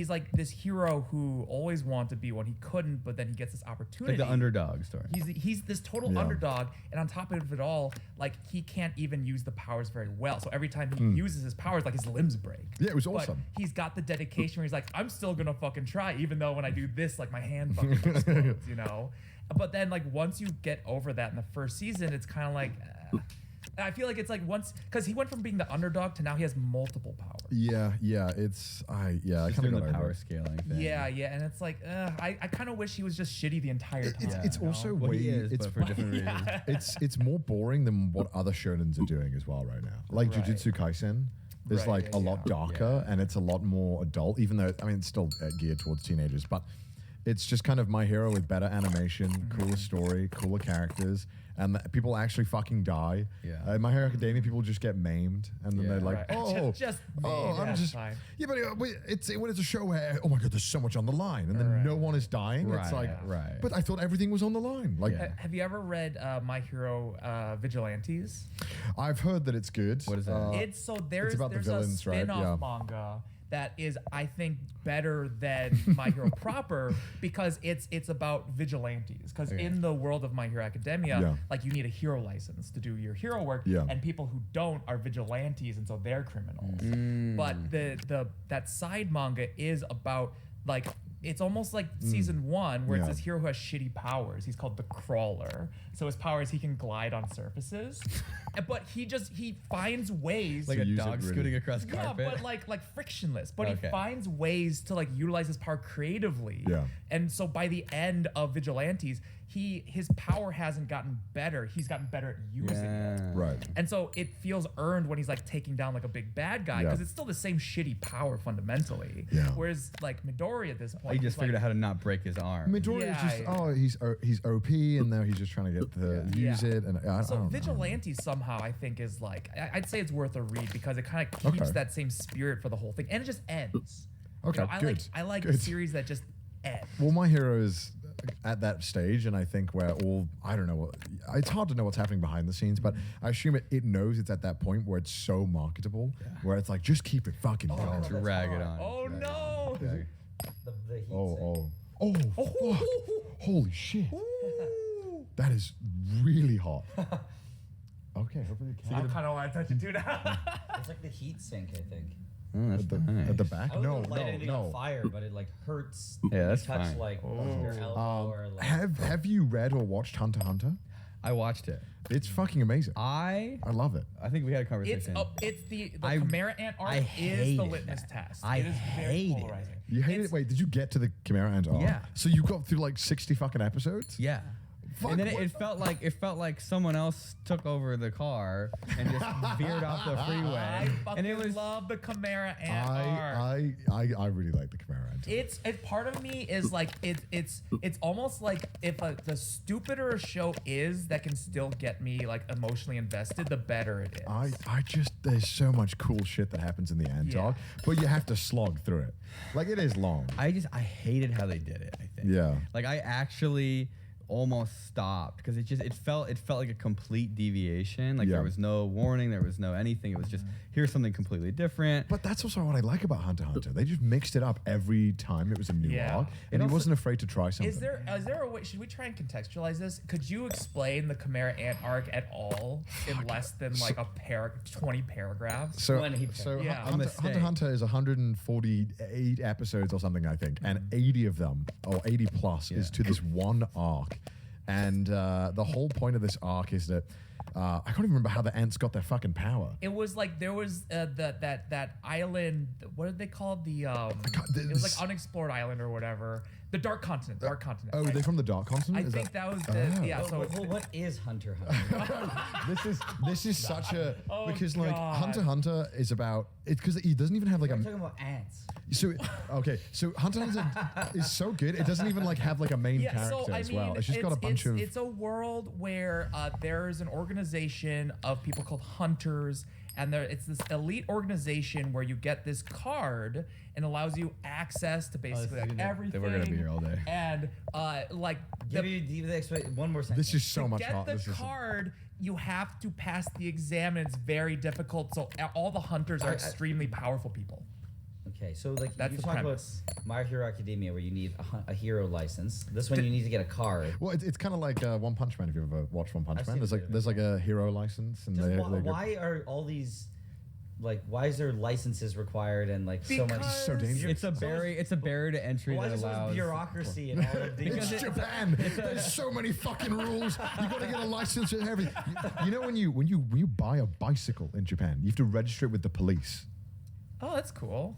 like this hero who always wanted to be one. He couldn't, but then he gets this opportunity. Like the underdog story. He's this total underdog, and on top of it all, like he can't even use the powers very well. So every time he uses his powers, like his limbs break. Yeah, it was But awesome. he's got the dedication where he's like, I'm still gonna fucking try, even though when I do this, like my hand fucking explodes, you know. But then like once you get over that in the first season, it's kind of like. I feel like it's like once because he went from being the underdog to now he has multiple powers. Yeah. I Just kind doing of the got power over it. scaling thing. Yeah, and it's like I kind of wish he was just shitty the entire time. It's you know? also Well, way he is, it's but for different reasons. it's more boring than what other shonens are doing as well right now. Like Right. Jujutsu Kaisen is Right, like a lot darker Yeah. and it's a lot more adult, even though I mean it's still geared towards teenagers, but it's just kind of My Hero with better animation, cooler story, cooler characters, and people actually fucking die. Yeah. My Hero Academia, people just get maimed, and then Yeah. they're like, Right. oh, just oh, maimed, I'm that's just, fine. yeah, but when it's a show where, oh my god, there's so much on the line, and then Right, no one is dying. It's Right, like, right. but I thought everything was on the line. Like, Yeah. Have you ever read My Hero Vigilantes? I've heard that it's good. What is that? It's so there's about the there's villains, a right? spin-off Yeah. manga that is I think better than My Hero proper because it's about vigilantes because Okay. in the world of My Hero Academia Yeah. like you need a hero license to do your hero work Yeah. and people who don't are vigilantes and so they're criminals but the that side manga is about like it's almost like season 1 where it's Yeah. this hero who has shitty powers. He's called the Crawler. So his power is he can glide on surfaces, but he finds ways Like To a use it dog really. scooting across yeah, carpet. but like frictionless. But Okay. he finds ways to like utilize his power creatively. Yeah. And so by the end of Vigilantes, his power hasn't gotten better. He's gotten better at using it. Yeah. Right. And so it feels earned when he's like taking down like a big bad guy Yeah. because it's still the same shitty power fundamentally. Yeah. Whereas like Midori at this point, He just he's figured like, out how to not break his arm. Midori is just he's OP and now he's just trying to get to Yeah. use it and I So don't know. Vigilante somehow I think is like I'd say it's worth a read because it kind of keeps Okay. that same spirit for the whole thing and it just ends. Okay, You know, good, I like good. series that just end. Well, My Hero is at that stage, and I think where I don't know, it's hard to know what's happening behind the scenes, but I assume it knows it's at that point where it's so marketable, where it's like, just keep it fucking going. that's Drag it hard. on. Oh drag it no! on, drag it. The heat Oh, sink. fuck. Holy shit. That is really hot. Okay, hopefully the I camera kind of want to touch it too now. It's like the heat sink, I think. Oh, that's nice. at the back. I wouldn't No, light anything on no. fire, but it like hurts. Yeah, when that's you touch fine. like your elbow or like. Have you read or watched Hunter x Hunter? I watched it. It's fucking amazing. I I love it. think we had a conversation. It's the I- Chimera Ant arc I is the hated litmus that. test. I It is very hated it. polarizing. You hated It's- it? Wait, did you get to the Chimera Ant arc? Yeah. So you got through like 60 fucking episodes? Yeah. Fuck, and then what it felt like someone else took over the car and just veered off the I freeway. fucking And it was love the Chimera Ant arc. I really like the Chimera Ant. It's part of me is like it's almost like if the stupider a show is that can still get me like emotionally invested, the better it is. I just there's so much cool shit that happens in the Ant Yeah. arc, but you have to slog through it. Like it is long. I hated how they did it, I think. Yeah. Like I actually almost stopped because it felt like a complete deviation. Like Yeah. there was no warning, there was no anything. It was just here's something completely different. But that's also what I like about Hunter x Hunter. They just mixed it up every time it was a new Yeah. arc, It and he also- wasn't afraid to try something. Is there a way? Should we try and contextualize this? Could you explain the Chimera Ant arc at all in less than like 20 paragraphs? So, When he- so Yeah. Hunter x Hunter is 148 episodes or something, I think, and 80 of them, or 80 plus, is Yeah. to this one arc. And the whole point of this arc is that I can't even remember how the ants got their fucking power. It was like there was that island. What did they call it? It was like unexplored island or whatever. The Dark Continent. Dark Continent. Oh, right? they're from the Dark Continent? I Is think that was the Oh. yeah. So Well, what is Hunter x Hunter? this is such a Oh, because like God. Hunter x Hunter is about it because he doesn't even have like I'm a talking about ants. so okay so Hunter x Hunter is so good it doesn't even like have like a main character as well. It's just got a bunch of It's a world where there's an organization of people called hunters, and it's this elite organization where you get this card and allows you access to basically like everything. We're gonna be here all day. And like Give me one more sentence. this is so to much get hot. the This is card, you have to pass the exam, and it's very difficult. So all the hunters are extremely powerful people. Okay, so like That's you the talk about premise. My Hero Academia, where you need a hero license. This one you need to get a card. well, it's kind of like One Punch Man. If you've ever watched One Punch I've Man, seen there's a like bit of there's like a hero license, and Just they go- why are all these, like, why is there licenses required and like so much? Because so dangerous. It's a barrier to entry Why that is there so much allows bureaucracy and all of these? It's Japan. There's so many fucking rules. You got to get a license and everything. You know when you buy a bicycle in Japan, you have to register it with the police. Oh, that's cool.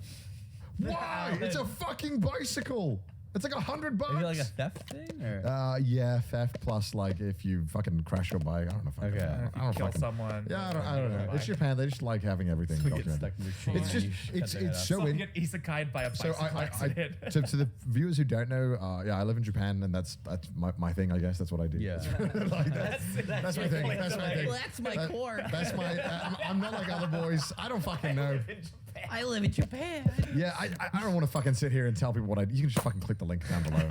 Why? It's a fucking bicycle. It's like $100. Is it like a theft thing? Or? Yeah, theft plus like if you fucking crash your bike. I don't know. Fucking, Okay. I don't Kill fucking, someone. Yeah, I don't know. It's Japan. They just like having everything. We get documented. stuck in the chain It's and just you cut their head it's off. so Someone in. get isekai'd by a So bicycle accident. to the viewers who don't know, yeah, I live in Japan, and that's my thing. I guess that's what I do. Yeah. Like that's my thing. That's my thing. That's my core. That's my. I'm not like other boys. I don't fucking know. I live in Japan. Yeah, I don't want to fucking sit here and tell people what I do. You can just fucking click the link down below and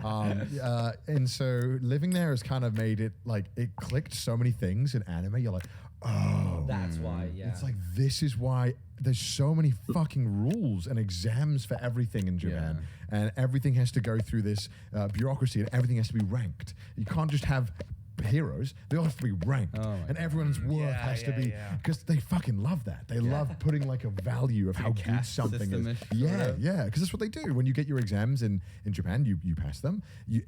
watch it. And so living there has kind of made it like it clicked so many things in anime. You're like, oh, That's why, yeah. it's like this is why there's so many fucking rules and exams for everything in Japan, and everything has to go through this bureaucracy, and everything has to be ranked. You can't just have heroes, they all have to be ranked, Oh my and everyone's worth Yeah, has to be yeah. because they fucking love that. They love putting like a value of how good caste something is. system-ish, Yeah, sort of. yeah, because that's what they do. When you get your exams in Japan, you pass them.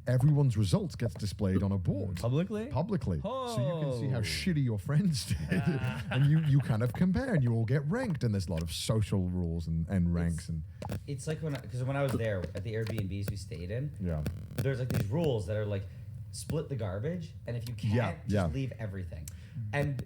Everyone's results gets displayed on a board Publicly? publicly, so you can see how Oh. shitty your friends did, and you kind of compare, and you all get ranked. And there's a lot of social rules and ranks and It's like when I was there at the Airbnbs we stayed in, yeah. there's like these rules that are like split the garbage, and if you can't, Yeah, just yeah. leave everything. And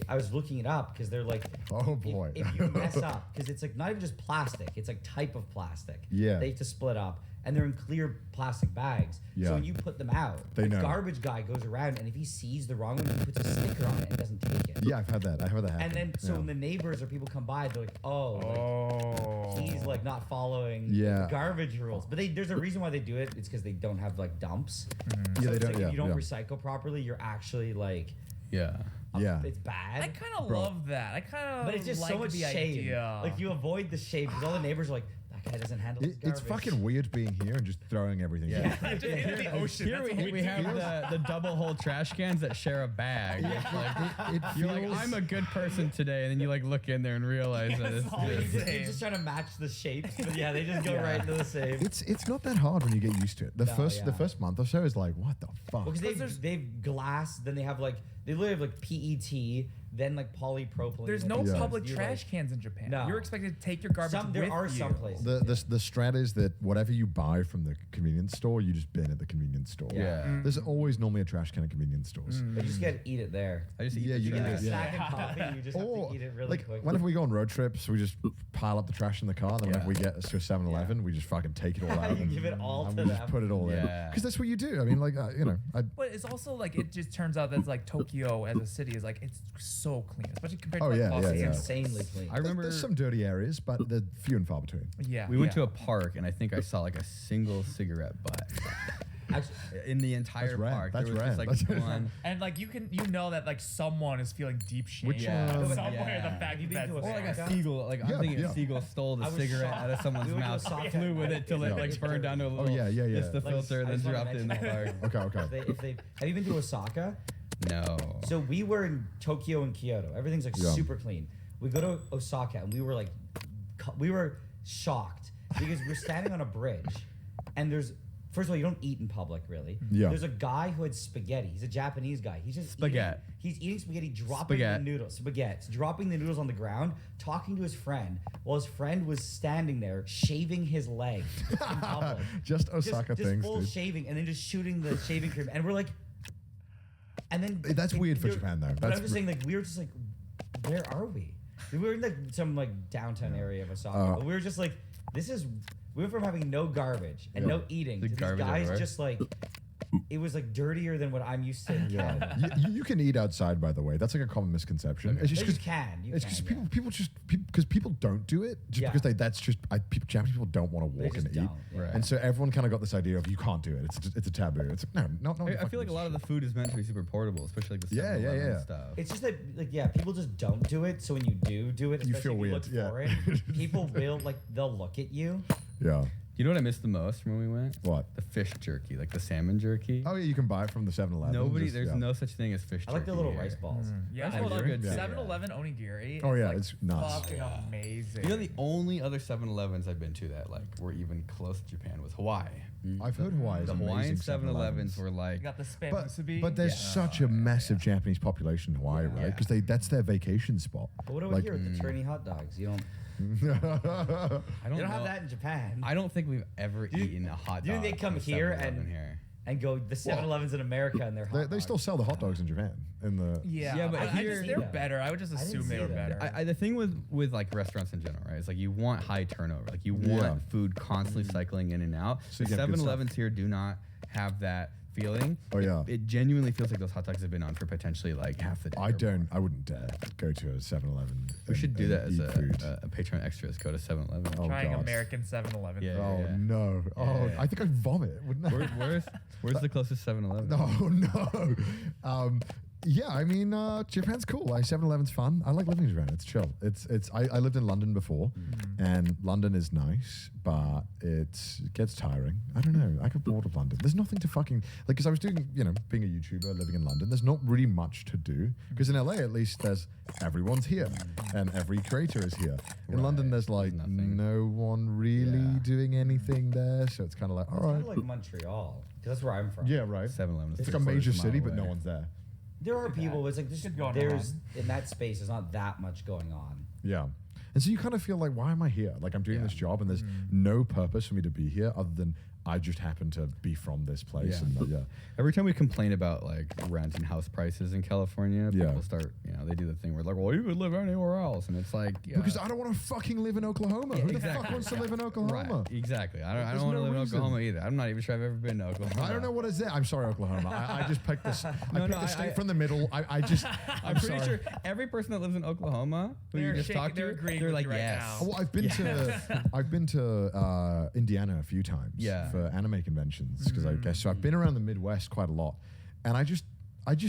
I was looking it up because they're like, Oh, boy. if you mess up, because it's like not even just plastic, it's like type of plastic. Yeah. They have to split up, and they're in clear plastic bags. Yeah. So when you put them out, They the know. garbage guy goes around, and if he sees the wrong one, he puts a sticker on it and doesn't take it. Yeah, I've had that. Happen. And then so Yeah. when the neighbors or people come by, they're like, oh. Oh. He's like not following Yeah. the garbage rules, but there's a reason why they do it. It's because they don't have like dumps. Yeah, So they it's don't. like, Yeah, if you don't yeah. recycle properly, you're actually like, Yeah. Yeah. it's bad. I kind of Bro. love that. I kind of but it's just like so much the shame. idea. Like you avoid the shame because all the neighbors are like, that guy doesn't handle his It's garbage. fucking weird being here and just throwing everything. Yeah. in. Just into the ocean. Here That's what we do. have the double hole trash cans that share a bag. Like, It you're like, feels- I'm a good person today, and then you like look in there and realize that it's It's all just, the You're just trying to match the shapes, but yeah, they just go right into the same. It's not that hard when you get used to it. The No, first yeah. the first month or so is like, what the fuck? Because there's- they've glass, then they have like they literally have like PET, then like polypropylene. There's like, no Yeah. public you're trash like- cans in Japan. No. You're expected to take your garbage There with are you. some places. The strat is that whatever you buy from the convenience store, you just bin at the convenience store. Yeah. There's always normally a trash can at convenience stores. But you just gotta eat it there. I just eat Yeah, the you You can get trash. a yeah. snack and coffee, you just have Or to eat it really like quick. whenever we go on road trips, we just pile up the trash in the car. Then whenever Yeah. we get to a 7-Eleven, we just fucking take it all out. You and, give it all and to we just them. put it all in Yeah. because that's what you do. I mean, like But it's also like it just turns out that like Tokyo as a city is like it's so clean, especially compared Oh, to like yeah, Los yeah, It's yeah. Angeles. insanely clean. I remember there's some dirty areas, but they're few and far between. Yeah, we went to yeah. a park, and I think I saw like a single cigarette butt Actually, in the entire That's rad. park. That's there was rad. just That's- like one. And like you know that like someone is feeling deep shame. Which, somewhere yeah. the fact Have you been that to a Or like a Osaka? seagle, like Yeah, I'm thinking yeah. a seagull stole the I was cigarette shocked. out of someone's We went to mouth, Osaka. flew with it till Yeah. it like burned down to a little. yeah, yeah, yeah. Just the Like, filter, and I then just wanna dropped it in the mention- park. Okay. if they have you been to Osaka? No. So we were in Tokyo and Kyoto. Everything's like Yeah. super clean. We go to Osaka and we were like, we were shocked because we're standing on a bridge, and first of all, you don't eat in public really. Yeah. There's a guy who had spaghetti. He's a Japanese guy. He's just Spaghetti. He's eating spaghetti, dropping the Spaghetti. noodles. Spaghetti. Dropping the noodles on the ground, talking to his friend while his friend was standing there shaving his leg in public. Just Osaka just things, full dude. shaving, and then just shooting the shaving cream, and we're like, and then That's weird for you're- Japan, though. But That's I'm just saying, like, we were just like, where are we? We were in like some like downtown area of Osaka. But we were just like, we went from having no garbage and Yeah. no eating The to these garbage guys everywhere. just like, it was like dirtier than what I'm used to in Canada. you can eat outside, by the way. That's like a common misconception. It's You just just 'cause- can. You It's can, because yeah. people don't do it just Yeah. because that's just Japanese people don't want to They walk just and eat, don't, yeah. Right. and so everyone kind of got this idea of you can't do it. It's a taboo. It's like, no. I feel like a lot of the food is meant to be super portable, especially like the Yeah, 7-Eleven yeah. stuff. It's just that, like, yeah, people just don't do it. So when you do it, You especially feel if weird, look yeah. for it, people will, like, they'll look at you. yeah. You know what I missed the most from when we went? What? The fish jerky, like the salmon jerky. Oh yeah, you can buy it from the 7-Eleven. There's no such thing as fish jerky. I like the little here. rice balls. Yeah, Rice I balls are love good, too. 7-Eleven onigiri. Oh, is, yeah, like, it's nuts. Fucking amazing. You know, the only other 7-Elevens I've been to that like were even close to Japan was Hawaii. I've heard Hawaii is The amazing. Hawaiian 7-Elevens 7-Elevens. were like, you got the spam But, musubi. but there's such a massive Japanese population in Hawaii, right? Yeah. Because that's their vacation spot. But what about here with the Trini hot dogs? You don't I don't have know. that in Japan. I don't think we've ever eaten a hot dog. do you think they come from a here 7-Eleven and- here. And go the 7-Elevens in America and they're hot They still sell the hot dogs in Japan. In the yeah, but I here- just, they're Yeah. better. I would just I didn't assume they see were that. better. The thing with like restaurants in general, right? Is like you want high turnover. Like you Yeah. want food constantly cycling in and out. So you The get good 7-Elevens here do not have that feeling. Oh, yeah. It genuinely feels like those hot dogs have been on for potentially like half the day. I wouldn't dare go to a 7-Eleven. We should do that as eat food. a Patreon extras. Go to 7-Eleven. Oh, Trying God. American 7-Eleven. Yeah. Oh no! Oh, yeah. I think I'd vomit, wouldn't I? Where's the closest 7-Eleven? No, no. Yeah, I mean, Japan's cool. Like 7-Eleven's fun. I like living in Japan. It's chill. I lived in London before, and London is nice, but it gets tiring. I don't know. I get bored of London. There's nothing to fucking like. Because I was doing, being a YouTuber, living in London. There's not really much to do. Because in LA, at least, everyone's here, and every creator is here. In London, there's like no one really doing anything there. So it's kind of like, all right. Kind of like Montreal, 'cause that's where I'm from. Yeah, right. 7-Eleven. It's like a major city, but no one's there. There are people, but it's like there's in that space, there's not that much going on. Yeah. And so you kind of feel like, why am I here? Like I'm doing this job and there's no purpose for me to be here other than I just happen to be from this place. Yeah. And Every time we complain about like rent and house prices in California, Yeah. people start, they do the thing where like, well, you could live anywhere else, and it's like, Because I don't want to fucking live in Oklahoma. Who the fuck wants to live in Oklahoma? right, exactly. I There's don't want to no live in reason. Oklahoma either. I'm not even sure I've ever been to Oklahoma. I don't know what is it. I'm sorry, Oklahoma. I just picked this. I picked the state from the middle. I'm I'm pretty sure every person that lives in Oklahoma who you They're just shaking- talked they're to, agreeing they're with like, you right yes. now. Well, I've been to Indiana a few times for anime conventions because I guess so. I've been around the Midwest quite a lot, and I just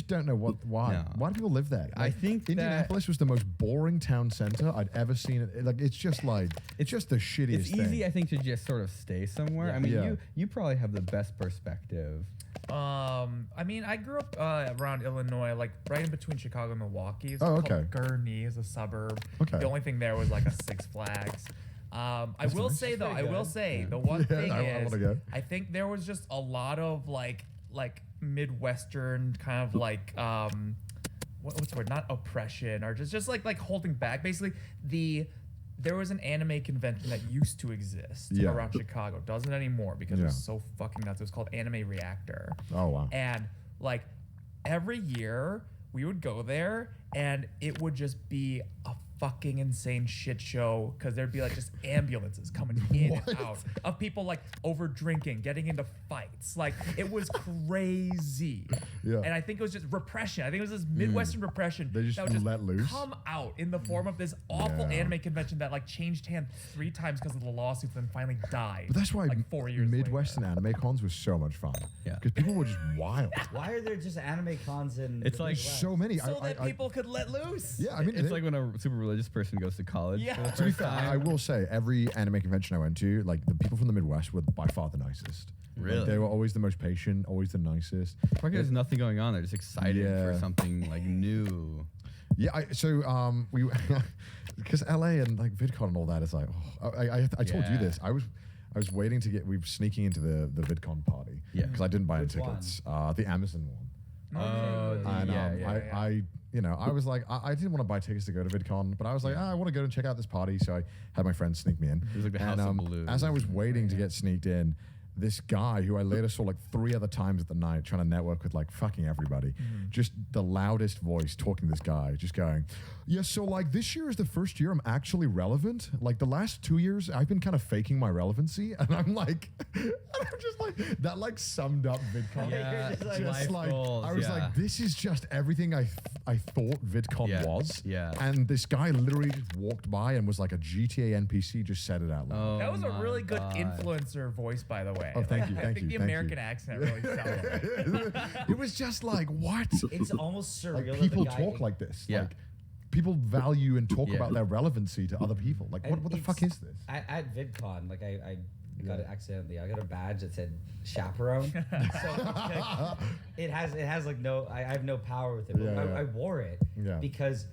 don't know why. No. Why do people live there? I think Indianapolis was the most boring town center I'd ever seen. It's just the shittiest It's thing. easy, I think, to just sort of stay somewhere. I mean, Yeah. you probably have the best perspective. I mean, I grew up around Illinois, like right in between Chicago and Milwaukee. It's Oh, called okay. Gurnee is a suburb. Okay. The only thing there was like a Six Flags. I will say though, the one thing I wanna is, go. I think there was just a lot of like Midwestern kind of like what's the word? Not oppression or just like holding back. Basically, there was an anime convention that used to exist around Chicago. Doesn't anymore because it was so fucking nuts. It was called Anime Reactor. Oh wow. And like every year we would go there and it would just be a fucking insane shit show because there'd be like just ambulances coming in and out of people like over drinking, getting into fights. Like it was crazy. Yeah. And I think it was just repression. I think it was this Midwestern repression They just that would let loose? come out in the form of this awful anime convention that like changed hands 3 times because of the lawsuits and finally died. But that's why like 4 years Midwestern anime cons was so much fun. Yeah. Because people were just wild. Why are there just anime cons in? It's the like Midwest? So many. so that people could let loose. Yeah, I mean, It's like when a super religious person goes to college. Yeah. for the to be first fair, time. I will say every anime convention I went to, like the people from the Midwest were by far the nicest. Like, Really? they were always the most patient, always the nicest. Probably there's nothing going on. They're just excited for Yeah. something like new. Yeah, we because LA and like VidCon and all that is like, I told you Yeah. this. I was waiting to we were sneaking into the VidCon party. Yeah. Because I didn't buy any Which one? tickets. The Amazon one. Oh, And yeah. I was like, I didn't want to buy tickets to go to VidCon, but I was like, I want to go and check out this party. So I had my friends sneak me in. It was like the And, House of Balloons. as I was waiting to get sneaked in, this guy who I later saw like 3 other times at the night trying to network with like fucking everybody, just the loudest voice talking to this guy, just going, yeah, so like this year is the first year I'm actually relevant. Like the last 2 years, I've been kind of faking my relevancy. And I'm like, I'm just like, that like summed up VidCon. Yeah, Just like- Just life like, goals, I was yeah. like, this is just everything I thought VidCon Yeah, was. yeah. And this guy literally just walked by and was like a GTA NPC, just said it out loud. Oh That was a my really good God. influencer voice, by the way. Oh, thank you, I thank think you, the thank American you. accent really sells it. It was just like, what? It's almost surreal. Like that people the guy, talk like this. Yeah. Like people value and talk Yeah. about their relevancy to other people. Like what the it's- fuck is this? At VidCon, like I got it accidentally. I got a badge that said chaperone. So it has like no. I have no power with it. But Yeah. I wore it Yeah. because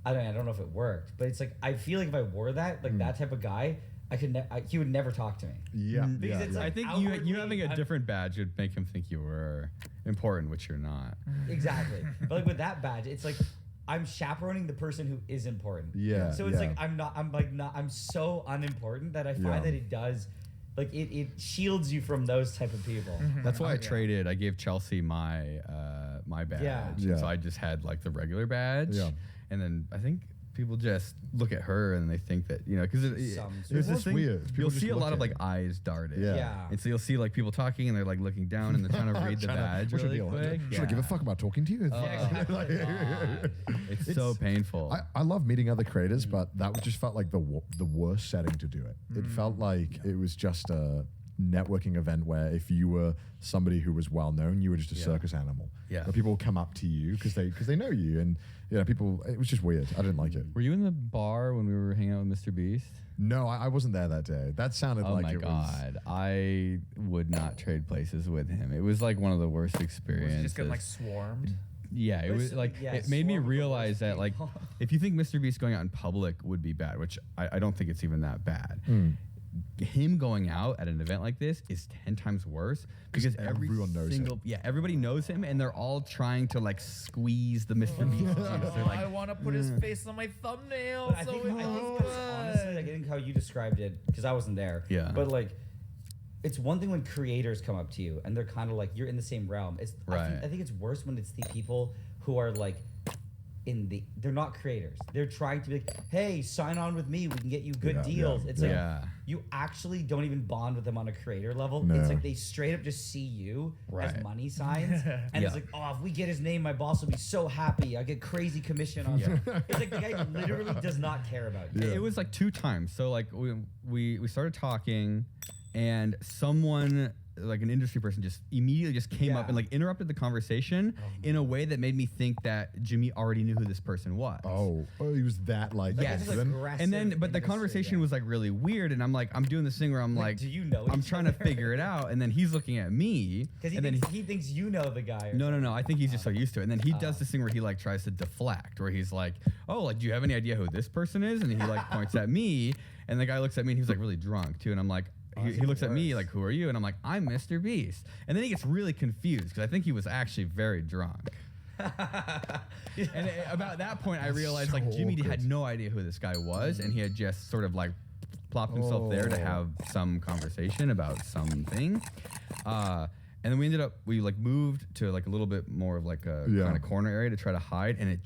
I don't know if it worked, but it's like I feel like if I wore that, like that type of guy, I could he would never talk to me. Yeah. Because yeah, it's yeah. I like think outwardly, you having a I'm- different badge would make him think you were important, which you're not. Exactly. But like with that badge, it's like I'm chaperoning the person who is important. Yeah, So it's yeah. like I'm so unimportant that I find Yeah. that it does like it shields you from those type of people. That's why I traded. I gave Chelsea my my badge. Yeah. So I just had like the regular badge. Yeah. And then I think people just look at her and they think that, because Some there's It this was thing. weird. People You'll just see a look lot of at like it. eyes darted. Yeah. Yeah. And so you'll see like people talking and they're like looking down and they're trying to read the badge What's your really deal? quick. Should I give a fuck about talking to you? It's so painful. I love meeting other creators, but that just felt like the worst setting to do it. It felt like it was just networking event where if you were somebody who was well known, you were just a circus animal. Yeah. Where people would come up to you because they know you, and people. It was just weird. I didn't like it. Were you in the bar when we were hanging out with Mr. Beast? No, I wasn't there that day. That sounded Oh like my it god, I would not trade places with him. It was like one of the worst Was experiences. he just getting like swarmed? Yeah, it was like it made me swarm with the realize worst that like people. if you think Mr. Beast going out in public would be bad, which I don't think it's even that bad. Him going out at an event like this is 10 times worse because everyone knows him. Yeah, everybody knows him, and they're all trying to like squeeze the Mr. Beast juice. They're I like, want to put his face on my thumbnail. But I so think, it I think looks that's honestly, like, I think how you described it, because I wasn't there. Yeah. But like, it's one thing when creators come up to you and they're kind of like you're in the same realm. It's Right. I think it's worse when it's the people who are like they're not creators. They're trying to be like, hey, sign on with me. We can get you good Yeah, deals. yeah, It's yeah. like you actually don't even bond with them on a creator level. No. It's like they straight up just see you Right. as money signs, and Yeah. it's like, oh, if we get his name, my boss will be so happy. I get crazy commission on it. It's like the guy literally does not care about you. It was like 2 times. So like we started talking, and someone like an industry person just immediately just came up and like interrupted the conversation in a way that made me think that Jimmy already knew who this person was. Oh, he was that like. Yes. Just then- aggressive And then, but the industry conversation guy. was like really weird, and I'm like, I'm doing this thing where I'm like, do you know I'm each trying to other? figure it out, and then he's looking at me, Because and then he thinks you know the guy. Or no, I think he's just so used to it. And then he does this thing where he like tries to deflect, where he's like, oh, like, do you have any idea who this person is? And he like points at me, and the guy looks at me, and he was like really drunk too, and I'm like. He looks at me like, who are you? And I'm like, I'm Mr. Beast. And then he gets really confused because I think he was actually very drunk. And about that point, I realized so like Jimmy awkward. had no idea who this guy was, and he had just sort of like plopped himself there to have some conversation about something. And then we like moved to like a little bit more of like a kind of corner area to try to hide, and it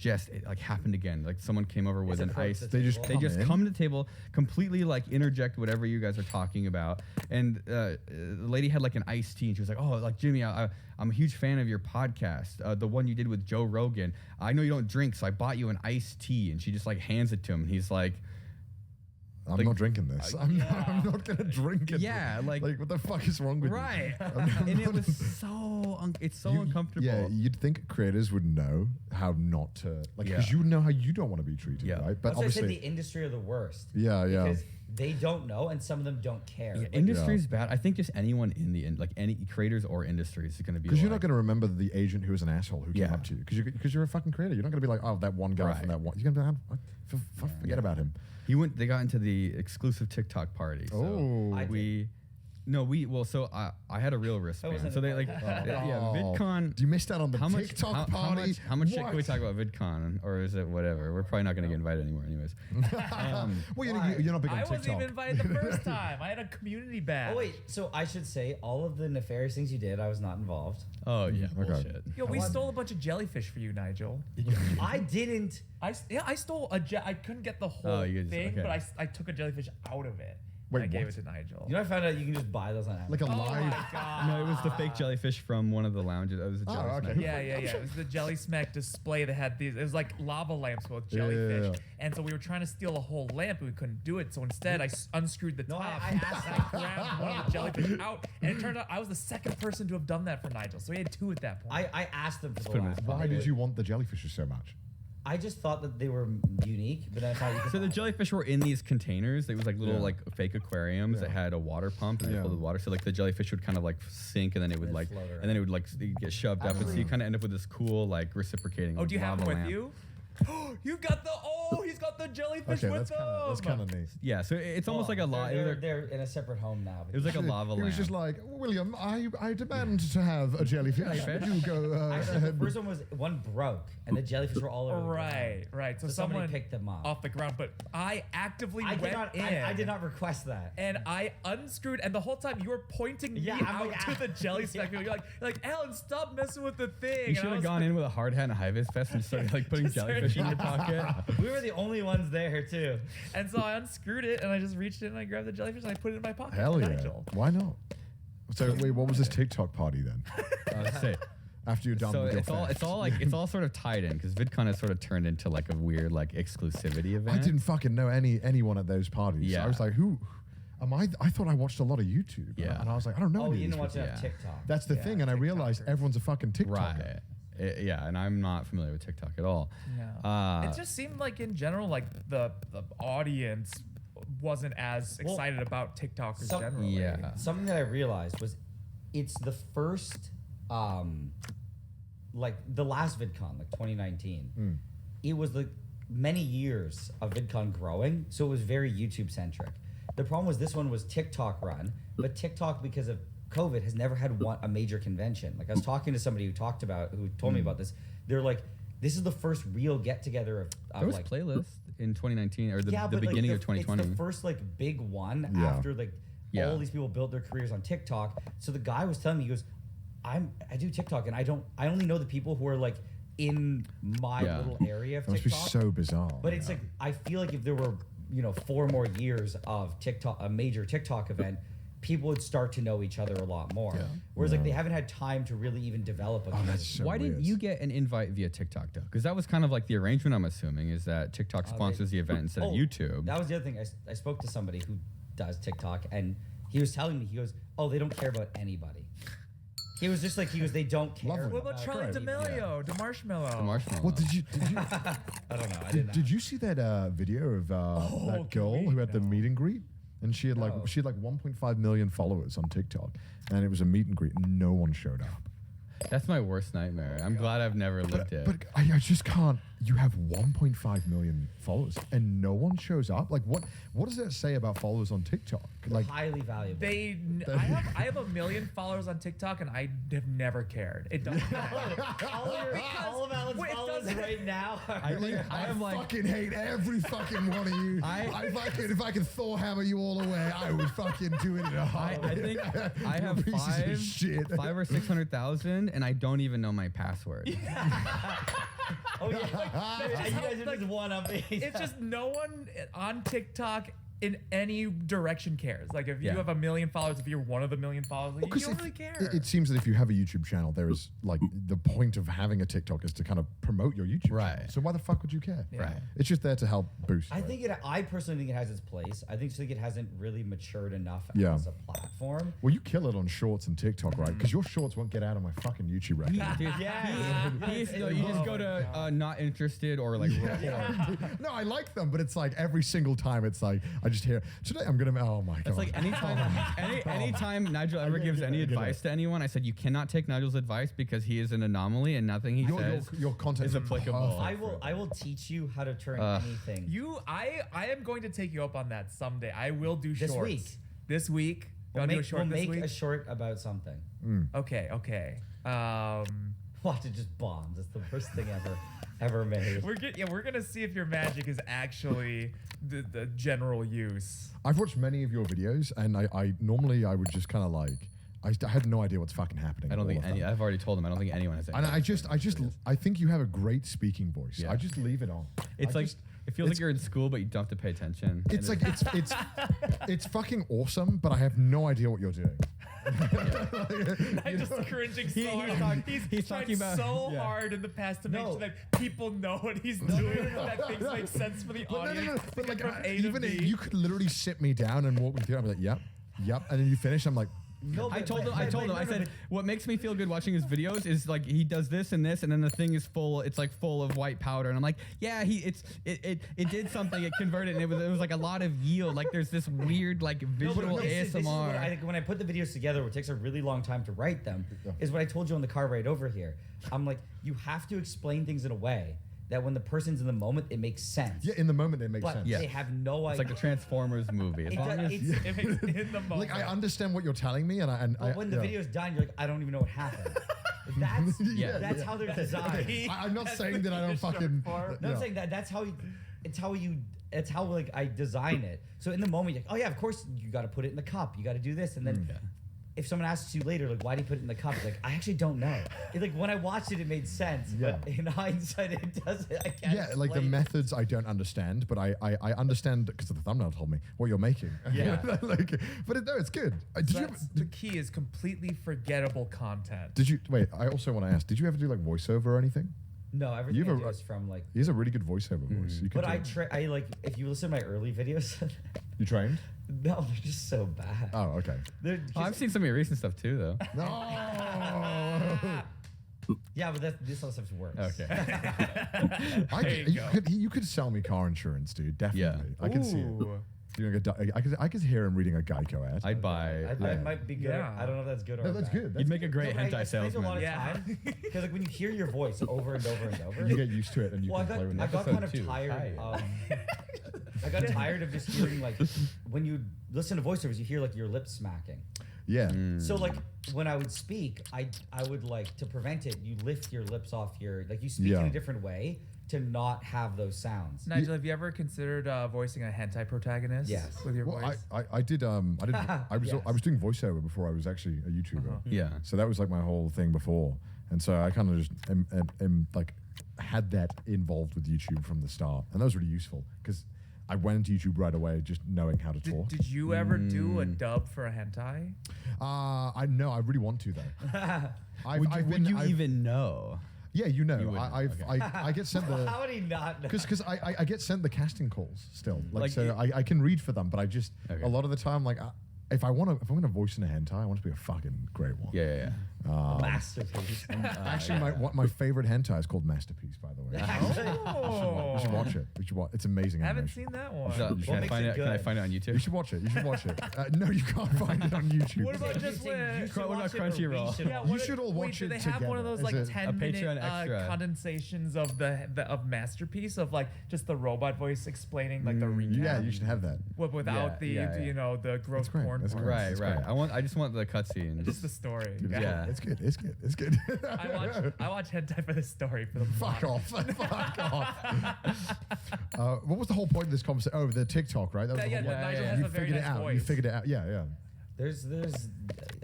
like happened again. Like someone came over with an ice. They just Come to the table, completely like interject whatever you guys are talking about. And the lady had like an iced tea, and she was like, "Oh, like Jimmy, I'm a huge fan of your podcast, the one you did with Joe Rogan. I know you don't drink, so I bought you an iced tea." And she just like hands it to him, and he's like, I'm like, not drinking this. I'm not gonna drink it. Yeah, like what the fuck is wrong with you? right. And it was so it's so uncomfortable. Yeah, you'd think creators would know how not to because you would know how you don't want to be treated, right? But That's why I said obviously, the industry are the worst. yeah. Because they don't know, and some of them don't care. Yeah, Like, industry's bad. I think just anyone in the like any creators or industries is going to be because you're like, not going to remember the agent who was an asshole who came Yeah. up to you because you're a fucking creator. You're not going to be like, oh, that one guy from that one. You're going to be like, forget about him. They got into the exclusive TikTok party. So Oh. I had a real wristband. wasn't So they a like VidCon. You missed out on the How much TikTok how party. much shit can we What? talk about VidCon, or is it whatever? We're probably not going to get invited anymore, anyways. Well, you're not big on I TikTok. wasn't even invited the first time. I had a community badge. Oh wait, so I should say all of the nefarious things you did, I was not involved. Oh yeah, Okay. bullshit. Yo, we stole a bunch of jellyfish for you, Nigel. I didn't. I stole I couldn't get the whole Oh, you just- thing, okay. but I took a jellyfish out of it. Wait, and I gave what? it to Nigel. You know, I found out you can just buy those on Amazon. Like a Oh live. my god. No, it was the fake jellyfish from one of the lounges. It was a jelly okay. snack. Yeah. It was the Jelly Smack display that had these. It was like lava lamps with jellyfish, Yeah. and so we were trying to steal a whole lamp, but we couldn't do it. So instead, I unscrewed the No, top. I asked and I grabbed one of the jellyfish out, and it turned out I was the second person to have done that for Nigel. So he had 2 at that point. I asked them for the put 'em in last his one. Why did you want the jellyfishes so much? I just thought that they were unique, but I thought you could. So the jellyfish were in these containers. It was like little Yeah. like fake aquariums that had a water pump and they Yeah. filled with water. So like the jellyfish would kind of like sink and then it would They'd like float and then it would like get shoved up and so you kind of end up with this cool like reciprocating. oh, do you have lava him with lamp. you? You got the he's got the jellyfish Okay, with that's him. kind of neat. Yeah, so it's almost like a They're in a separate home now. It was like a lava He was lamp. just like, William, I demand to have a jellyfish. Jellyfish? You go Actually, ahead. the first one broke, and the jellyfish were all over. the ground. Right. So, So somebody someone picked them up. off the ground, but I actively I went in. I did not request that. And I unscrewed, and the whole time you were pointing Yeah, me I'm out like, to the jelly yeah. snack. You're like, Alan, stop messing with the thing. You should have gone in with a hard hat and a high vis vest and just started like putting Just jellyfish in your started- pocket. We were the only ones there too. And so I unscrewed it, and I just reached in and I grabbed the jellyfish and I put it in my pocket. Hell for yeah. Nigel. Why not? So wait, what was this TikTok party then? Say. After you're done So with your it's all sort of tied in because VidCon has sort of turned into like a weird like exclusivity event. I didn't fucking know anyone at those parties. Yeah. I was like, who? I thought I watched a lot of YouTube. Yeah. And I was like, I don't know. Oh, any you of didn't watch these it on Yeah. TikTok. That's the Yeah, thing, and I realized TikTokers. everyone's a fucking TikToker. Right. Yeah, and I'm not familiar with TikTok at all. Yeah. It just seemed like in general, like the audience wasn't as excited about TikTokers generally. Yeah. Something that I realized was it's the first, like the last VidCon, like 2019. It was like many years of VidCon growing, so it was very YouTube centric. The problem was this one was TikTok run, but TikTok, because of COVID, has never had a major convention. Like I was talking to somebody who told me about this. They're like, this is the first real get together of There was like Playlist in 2019 or the but, like, beginning of 2020. It's the first like big one Yeah. after like Yeah. all these people built their careers on TikTok. So the guy was telling me, he goes, I do TikTok and I only know the people who are like in my Yeah. little area of That must be TikTok. so bizarre. But it's like, I feel like if there were, 4 more years of TikTok, a major TikTok event, people would start to know each other a lot more. Yeah. Whereas like they haven't had time to really even develop a Oh, that's community. so Why weird. didn't you get an invite via TikTok though? Because that was kind of like the arrangement. I'm assuming is that TikTok sponsors the event instead of YouTube. That was the other thing. I spoke to somebody who does TikTok, and he was telling me, he goes, "Oh, they don't care about anybody." He was just like, they don't care. Lovely. What about Charlie Great. D'Amelio, DeMarshmallow? The marshmallow. Well, did you I don't know. did you see that video of that girl who had the meet and greet? And she had like 1.5 million followers on TikTok, and it was a meet and greet, and no one showed up. That's my worst nightmare. I'm glad I've never lived it. But I just can't. You have 1.5 million followers, and no one shows up. Like, what does that say about followers on TikTok? Like, Highly valuable. I have 1 million followers on TikTok, and I have never cared. It doesn't matter. all of Alan's Wait, followers doesn't- right now. I think I am like fucking hate every fucking one of you. If I could Thor hammer you all away, I would fucking do it in a heartbeat. I think I have You pieces of shit. 5 or 600,000, and I don't even know my password. Oh yeah. You guys are just one up. It's just no one on TikTok in any direction cares. Like if you Yeah. have 1 million followers, if you're one of the million followers, like, you 'Cause don't if- really care. It seems that if you have a YouTube channel, there is like the point of having a TikTok is to kind of promote your YouTube Right. channel. So why the fuck would you care? Right. It's just there to help boost. I personally think it has its place. I think it hasn't really matured enough Yeah. as a platform. Well, you kill it on Shorts and TikTok, right? Because your Shorts won't get out of my fucking YouTube record. Dude, you just go to not interested or like report. No, I like them, but it's like every single time it's like I just hear today I'm gonna. Oh my god! It's like anytime Nigel ever gives any I get it. advice to anyone, I said you cannot take Nigel's advice because he is an anomaly and nothing he says your content is applicable. perfect. I will teach you how to turn anything. I am going to take you up on that someday. I will do This shorts. week. This week. We'll I'll do a make, short we'll this make week. a short about something. Okay. Watch it just bombs. It's the worst thing ever made. We're gonna see if your magic is actually the general use. I've watched many of your videos, and I normally I would just kind of like I had no idea what's fucking happening. I don't all think of any. them. I've already told him. I don't think anyone has. And I think you have a great speaking voice. Yeah. I just leave it on. It's I like just- it feels like you're in school, but you don't have to pay attention. It's like it's fucking awesome, but I have no idea what you're doing. I'm just cringing so He's hard. he's He's talking tried about- so yeah. hard in the past to make No. sure that people know what he's doing, that things make sense for the audience. to But get like, from A to even B. you could literally sit me down and walk me through. I'm like, yep, and then you finish. I'm like, No, I but- told him. but- I told him. but- I no, said, but- what makes me feel good watching his videos is like he does this, and then the thing is full. It's like full of white powder, and I'm like, yeah, it did something. It converted, and it was like a lot of yield. Like there's this weird like visual this is what ASMR. when I put the videos together, it takes a really long time to write them, is what I told you on the car ride over here. I'm like, you have to explain things in a way that when the person's in the moment, it makes sense. yeah, in the moment it makes But sense. Yeah. they have no It's idea. like the Transformers movie. As It long does- as it's- If it's in the moment. Like I understand what you're telling me, But when the video's done, you're like, I don't even know what happened. That's Yeah. that's how they're designed. I'm not That's saying what that I don't it's short fucking. for. No, I'm saying that's how like I design it. So in the moment, you're like, oh yeah, of course you got to put it in the cup. You got to do this, and then if someone asks you later, like, why do you put it in the cup? Like, I actually don't know. It's like when I watched it, it made sense. But in hindsight, it doesn't. I can't. Yeah, like the explain. methods I don't understand, but I understand because the thumbnail told me what you're making. Yeah. like, but no, it's good. Did you? That's the key is completely forgettable content. Did you wait? I also want to ask. Did you ever do like voiceover or anything? No, everything You've I do a- is from like. He has a really good voiceover voice. You could But do it. I like if you listen to my early videos. You trained? No, they're just so bad. Oh, okay. They're Oh, I've seen some of your recent stuff too, though. No. Yeah, but this other stuff's worse. Okay. You could sell me car insurance, dude. Definitely. I can see it. Ooh. Doing I could hear him reading a Geico ad. I'd buy. I might be good. Yeah. I don't know if that's good or No, that's bad. good. You'd make a great No, but I hentai spend a lot salesman. of Yeah. time because like when you hear your voice over and over and over, You get used to it and you well, I can play with got it. Episode kind of 2, tired. tired. I got tired of just hearing like when you listen to voiceovers, you hear like your lips smacking. Yeah. So like when I would speak, I would like to prevent it. You lift your lips off your like you speak in Yeah. a different way to not have those sounds. Nigel, have you ever considered voicing a hentai protagonist? Yes. With your Well, voice? I did. I was Yes. I was doing voiceover before I was actually a YouTuber. Yeah. So that was like my whole thing before, and so I kind of just am like had that involved with YouTube from the start, and that was really useful because I went into YouTube right away, just knowing how to talk. Did you ever do a dub for a hentai? I know I really want to though. Would you even know? Yeah, you know, You wouldn't, I get sent the How would he not know? because I get sent the casting calls still. Like, Like so it- I can read for them, but I just Okay. a lot of the time like if I'm gonna voice in a hentai, I want it to be a fucking great one. Yeah. Masterpiece. Actually, my favorite hentai is called Masterpiece, by the way. Oh. You should watch it. You should watch. It's amazing. I haven't animation. seen that one. So, you can I makes find it it? Can I good? find it on You YouTube? should watch it. You should watch it. No, you can't find it on YouTube. What about just when? You should What about watch it, or we Crunchyroll? should Yeah, watch You what should all watch wait, it do they have one of together those as like a 10-minute Patreon extra. condensations of the of Masterpiece of like just the robot voice explaining like the recap? Yeah, you should have that. Without Yeah, yeah. the gross great. porn. That's part. great. Right, That's right. great. I just want the cutscenes. Just the story. Dude, Yeah. It's good. It's good. It's good. I watch hentai for the story for the Fuck plot. off. Fuck off. What was the whole point of this conversation? Oh, the TikTok, right? That was Yeah, the yeah, whole but point. Nigel has You a very figured it nice out. voice. You figured it out. Yeah, yeah. There's,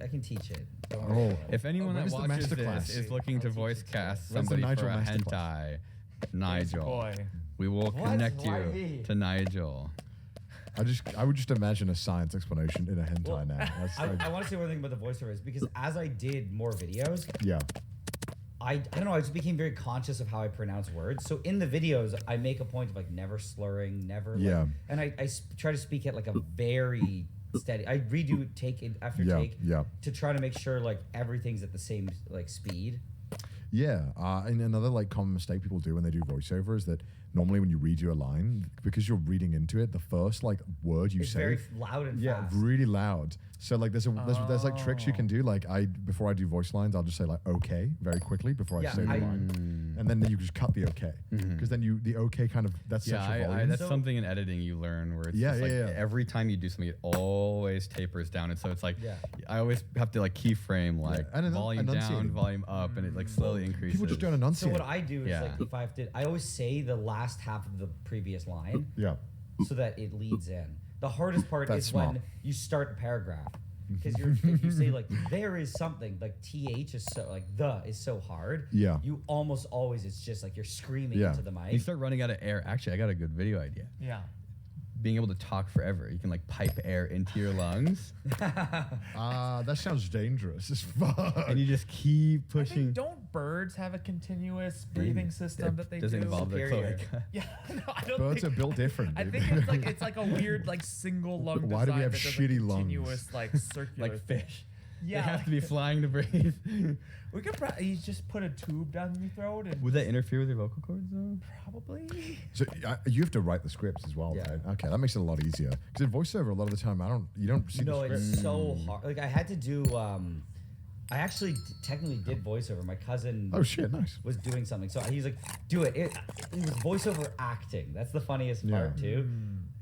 I can teach it. Don't Oh. worry about it. If anyone When that is the watches masterclass? this is looking to I'll teach voice it to cast When's the somebody Nigel for a masterclass? hentai, Nigel, Boy. we will What? connect Why you me? to Nigel. I would just imagine a science explanation in a hentai Well, now. That's like, I want to say one thing about the voiceover is because as I did more videos, yeah. I don't know, I just became very conscious of how I pronounce words. So in the videos, I make a point of like never slurring, never Yeah. like, and I try to speak at like a very steady. I redo take it after Yeah, take yeah. to try to make sure like everything's at the same like speed. Yeah, and another like common mistake people do when they do voiceover is that normally when you read your line, because you're reading into it, the first like word you It's say, very loud and yeah, fast. really loud. So like there's like tricks you can do. Like before I do voice lines, I'll just say like okay very quickly before Yeah, I say the I- line, and then you just cut the okay because then the okay kind of that sets Yeah, your volume. that's So- something in editing you learn where it's Yeah, just like yeah, yeah. every time you do something, it always tapers down, and so it's like Yeah. I always have to like keyframe like and then volume down, enunciating. volume up, and it like slowly increases. People just don't So enunciate. what I do is Yeah. like if I have to, I always say the last half of the previous line yeah, so that it leads in. The hardest part That's is smart. when you start a paragraph because if you say like there is something like th is so like the is so hard. Yeah. You almost always it's just like you're screaming Yeah. into the mic. You start running out of air. Actually, I got a good video idea. Yeah. Being able to talk forever. You can like pipe air into your lungs, that sounds dangerous as fuck. and you just keep I pushing. think, don't birds have a continuous breathing system that they doesn't do? involve their Superior. cloaca. Yeah, no, I don't Birds think, are built different. I dude. think it's like a weird like single lung Why do we design have that does a shitty lungs? continuous like circular Like thing. fish. Yeah, They have to be flying to breathe. we could you just put a tube down your throat and Would that interfere with your vocal cords though? probably. So you have to write the scripts as well, Yeah. right? Okay, that makes it a lot easier. Because in voiceover, a lot of the time, you don't see No, the script. it's so hard. Like I had to do. I actually technically did voiceover. My cousin Oh shit, nice. was doing something, so he's like, "Do it." It was voiceover acting. That's the funniest Yeah. part too.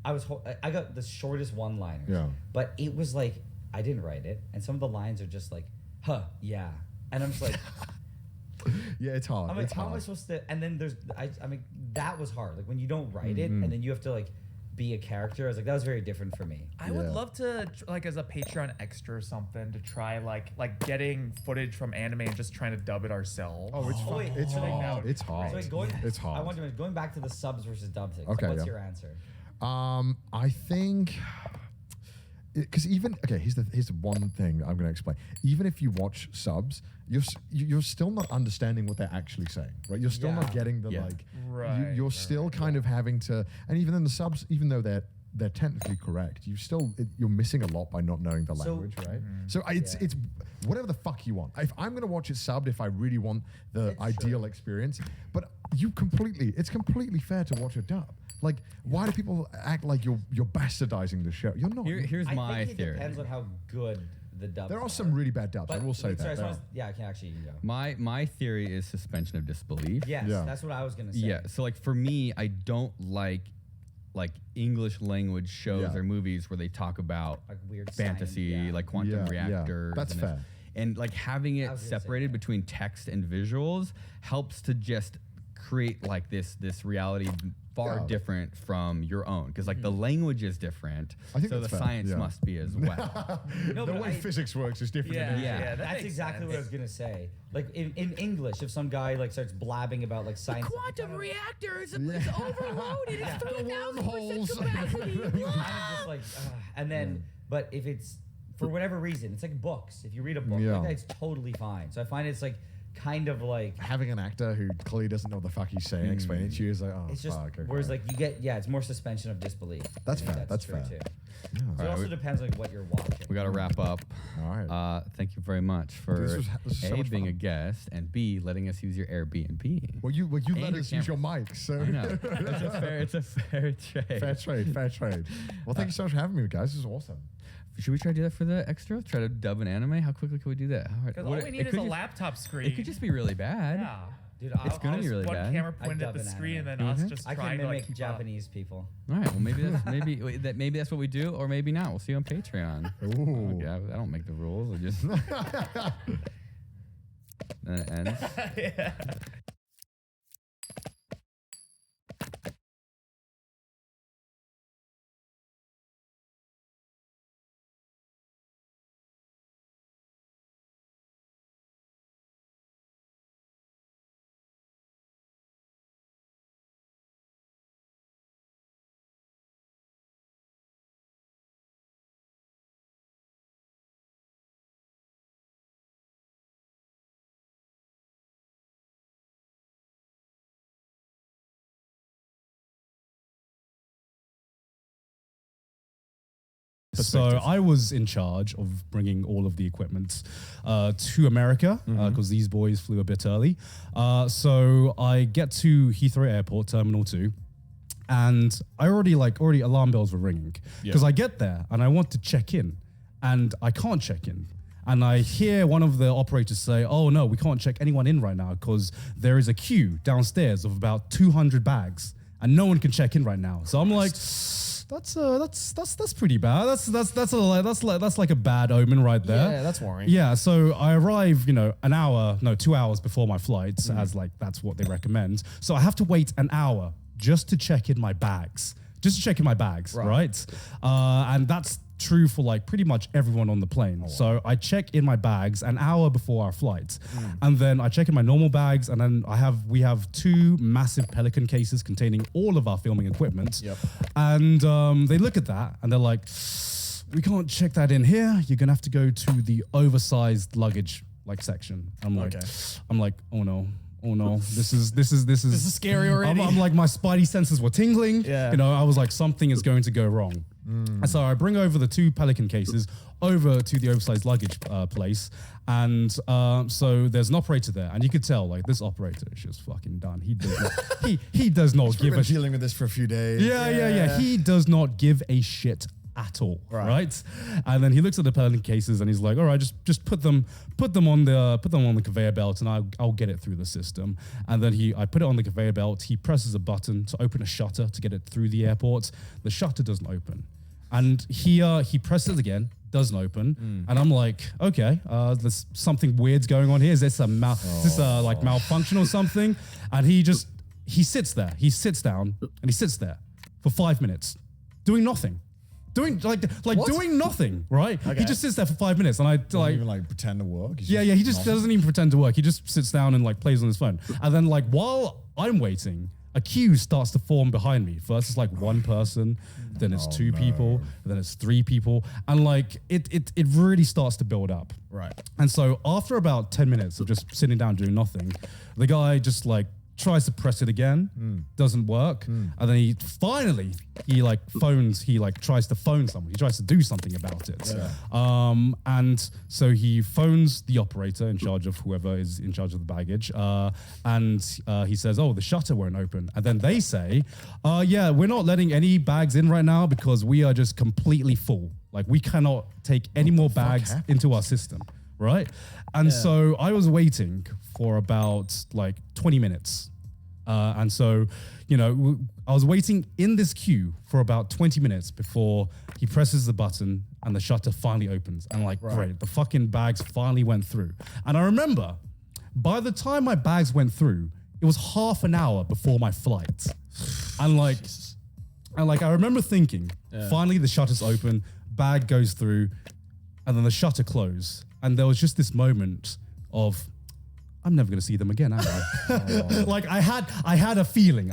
I got the shortest one-liners. Yeah. But it was like I didn't write it, and some of the lines are just like, "Huh, yeah," and I'm just like, Yeah, it's hard. I'm like, it's how am I hard. supposed to? And then I mean, that was hard. Like when you don't write it, and then you have to like be a character. I was like, that was very different for me. I would Yeah. love to like as a Patreon extra or something to try like getting footage from anime and just trying to dub it ourselves. Oh, it's Oh, fun. wait, It's so like hard. now- It's hard. So like going, It's hard. I want to going back to the subs versus dub thing. Okay, What's yeah. your answer? I think because here's the one thing I'm going to explain. Even if you watch subs, you're still not understanding what they're actually saying, right? You're still not Yeah. getting the Yeah. like. Right, You're right, still kind of having to, and even in the subs, even though they're technically correct, you're missing a lot by not knowing the language, right? So it's whatever the fuck you want. If I'm gonna watch it subbed, if I really want the ideal experience, but it's completely fair to watch a dub. Like, why do people act like you're bastardizing the show? You're not. Here's my I think it theory. depends on how good the dubs There are some really bad dubs. I will say that. I can actually go. My theory is suspension of disbelief. Yes, Yeah. that's what I was gonna say. Yeah. So like for me, I don't like English language shows or movies where they talk about Like weird fantasy, science, like quantum reactors. That's and fair. And like having it was gonna say separated that. between text and visuals helps to just create like this reality far different from your own, because like the language is different. I think so that's the fair, science yeah. must be as well. No, The but way physics works is different. than Yeah, English. that That's makes exactly sense. what I was gonna say. Like in English, if some guy like starts blabbing about like science, Quantum reactors Yeah. is overloaded. It's The 3,000% wormholes. capacity. kind of just like, and then, but if it's for whatever reason, it's like books. If you read a book, Yeah. like that, it's totally fine. So I find it's like kind of like Having an actor who clearly doesn't know what the fuck he's saying explain it to you is like, oh, it's just fuck. Okay. whereas like you get it's more suspension of disbelief. That's I think fair, that's true fair. too. Yeah. So Alright, it also we- depends on what you're watching. We got to wrap up. All right. Thank you very much for This was so A, much being fun. a guest, and B, letting us use your Airbnb. Well, you And let your us use your cameras. mic, so I know. It's a fair trade. fair trade, fair trade. Well, thank you so much for having me, guys. This is awesome. Should we try to do that for the extra? Try to dub an anime? How quickly can we do that? How hard? Because all we need is a laptop screen. It could just be really bad. Yeah. Dude, It's gonna be really one bad. camera I pointed dub at the an screen and anime. then us just I can trying to like mimic keep up. Japanese people. All right. Well, maybe that's what we do, or maybe not. We'll see you on Patreon. Ooh. Yeah, I don't make the rules. I just then it ends. Yeah. So I was in charge of bringing all of the equipment to America because these boys flew a bit early. So I get to Heathrow Airport, Terminal 2, and I already alarm bells were ringing because I get there and I want to check in and I can't check in. And I hear one of the operators say, "Oh no, we can't check anyone in right now because there is a queue downstairs of about 200 bags and no one can check in right now." So I'm like, that's pretty bad. That's like a bad omen right there. Yeah, that's worrying. Yeah, so I arrive, 2 hours before my flight, as like that's what they recommend. So I have to wait an hour just to check in my bags. Right? And that's true for like pretty much everyone on the plane. So I check in my bags an hour before our flight, and then I check in my normal bags, and then we have 2 massive Pelican cases containing all of our filming equipment. Yep. And they look at that and they're like, "We can't check that in here. You're gonna have to go to the oversized luggage section." I'm like, oh no, this is scary already. I'm like, my spidey senses were tingling. Yeah. I was like, something is going to go wrong. And so I bring over the 2 Pelican cases over to the oversized luggage place. And so there's an operator there. And you could tell, like, this operator is just fucking done. He does not, he does not We've give been a shit. dealing with this for a few days. Yeah. He does not give a shit at all, right? And then he looks at the Pelican cases and he's like, "All right, just put them on the conveyor belt, and I'll get it through the system." And then I put it on the conveyor belt. He presses a button to open a shutter to get it through the airport. The shutter doesn't open, and he presses it again. Doesn't open, and I'm like, okay, there's something weird's going on here. Is this like malfunction or something? And he sits there. He sits down and he sits there for 5 minutes, doing nothing. Doing nothing, right? Okay. He just sits there for 5 minutes, and I Don't even pretend to work. He's he just nothing. doesn't even pretend to work. He just sits down and plays on his phone. And then while I'm waiting, a queue starts to form behind me. First it's one person, then it's 2 people, then it's 3 people, and it really starts to build up. Right. And so after about 10 minutes of just sitting down doing nothing, the guy just tries to press it again, doesn't work, and then he tries to phone someone. He tries to do something about it. And so he phones the operator in charge of whoever is in charge of the baggage, and he says, "Oh, the shutter won't open." And then they say, "Yeah, we're not letting any bags in right now because we are just completely full. Like we cannot take any more bags into our system." Right? And so I was waiting for about like 20 minutes. And so, I was waiting in this queue for about 20 minutes before he presses the button and the shutter finally opens. And great, the fucking bags finally went through. And I remember by the time my bags went through, it was half an hour before my flight. And I remember thinking, finally the shutter's open, bag goes through, and then the shutter closed. And there was just this moment of, I'm never going to see them again, am I? I had a feeling.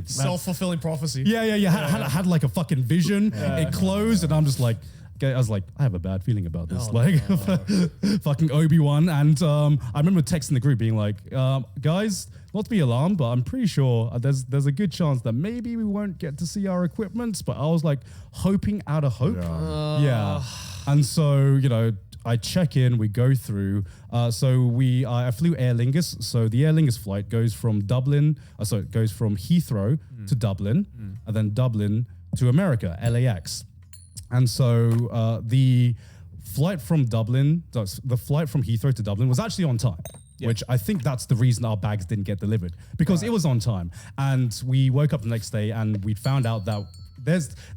Self-fulfilling prophecy. Yeah. I had like a fucking vision. It closed, and I'm just like, okay, I was like, I have a bad feeling about this. Fucking Obi-Wan. And I remember texting the group being like, guys, not to be alarmed, but I'm pretty sure there's a good chance that maybe we won't get to see our equipment. But I was like hoping out of hope. Yeah. And so, I check in, we go through. I flew Aer Lingus. So the Aer Lingus flight goes from it goes from Heathrow to Dublin, and then Dublin to America, LAX. And so the flight from Heathrow to Dublin was actually on time. Which I think that's the reason our bags didn't get delivered, because it was on time. And we woke up the next day and we found out that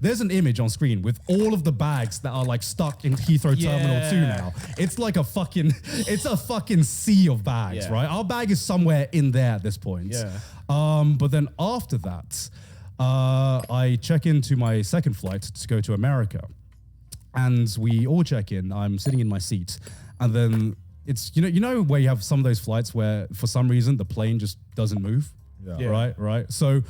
there's an image on screen with all of the bags that are like stuck in Heathrow Terminal 2 now. It's like a fucking sea of bags, right? Our bag is somewhere in there at this point. But then after that, I check into my second flight to go to America. And we all check in. I'm sitting in my seat. And then it's, where you have some of those flights where for some reason the plane just doesn't move. Right. So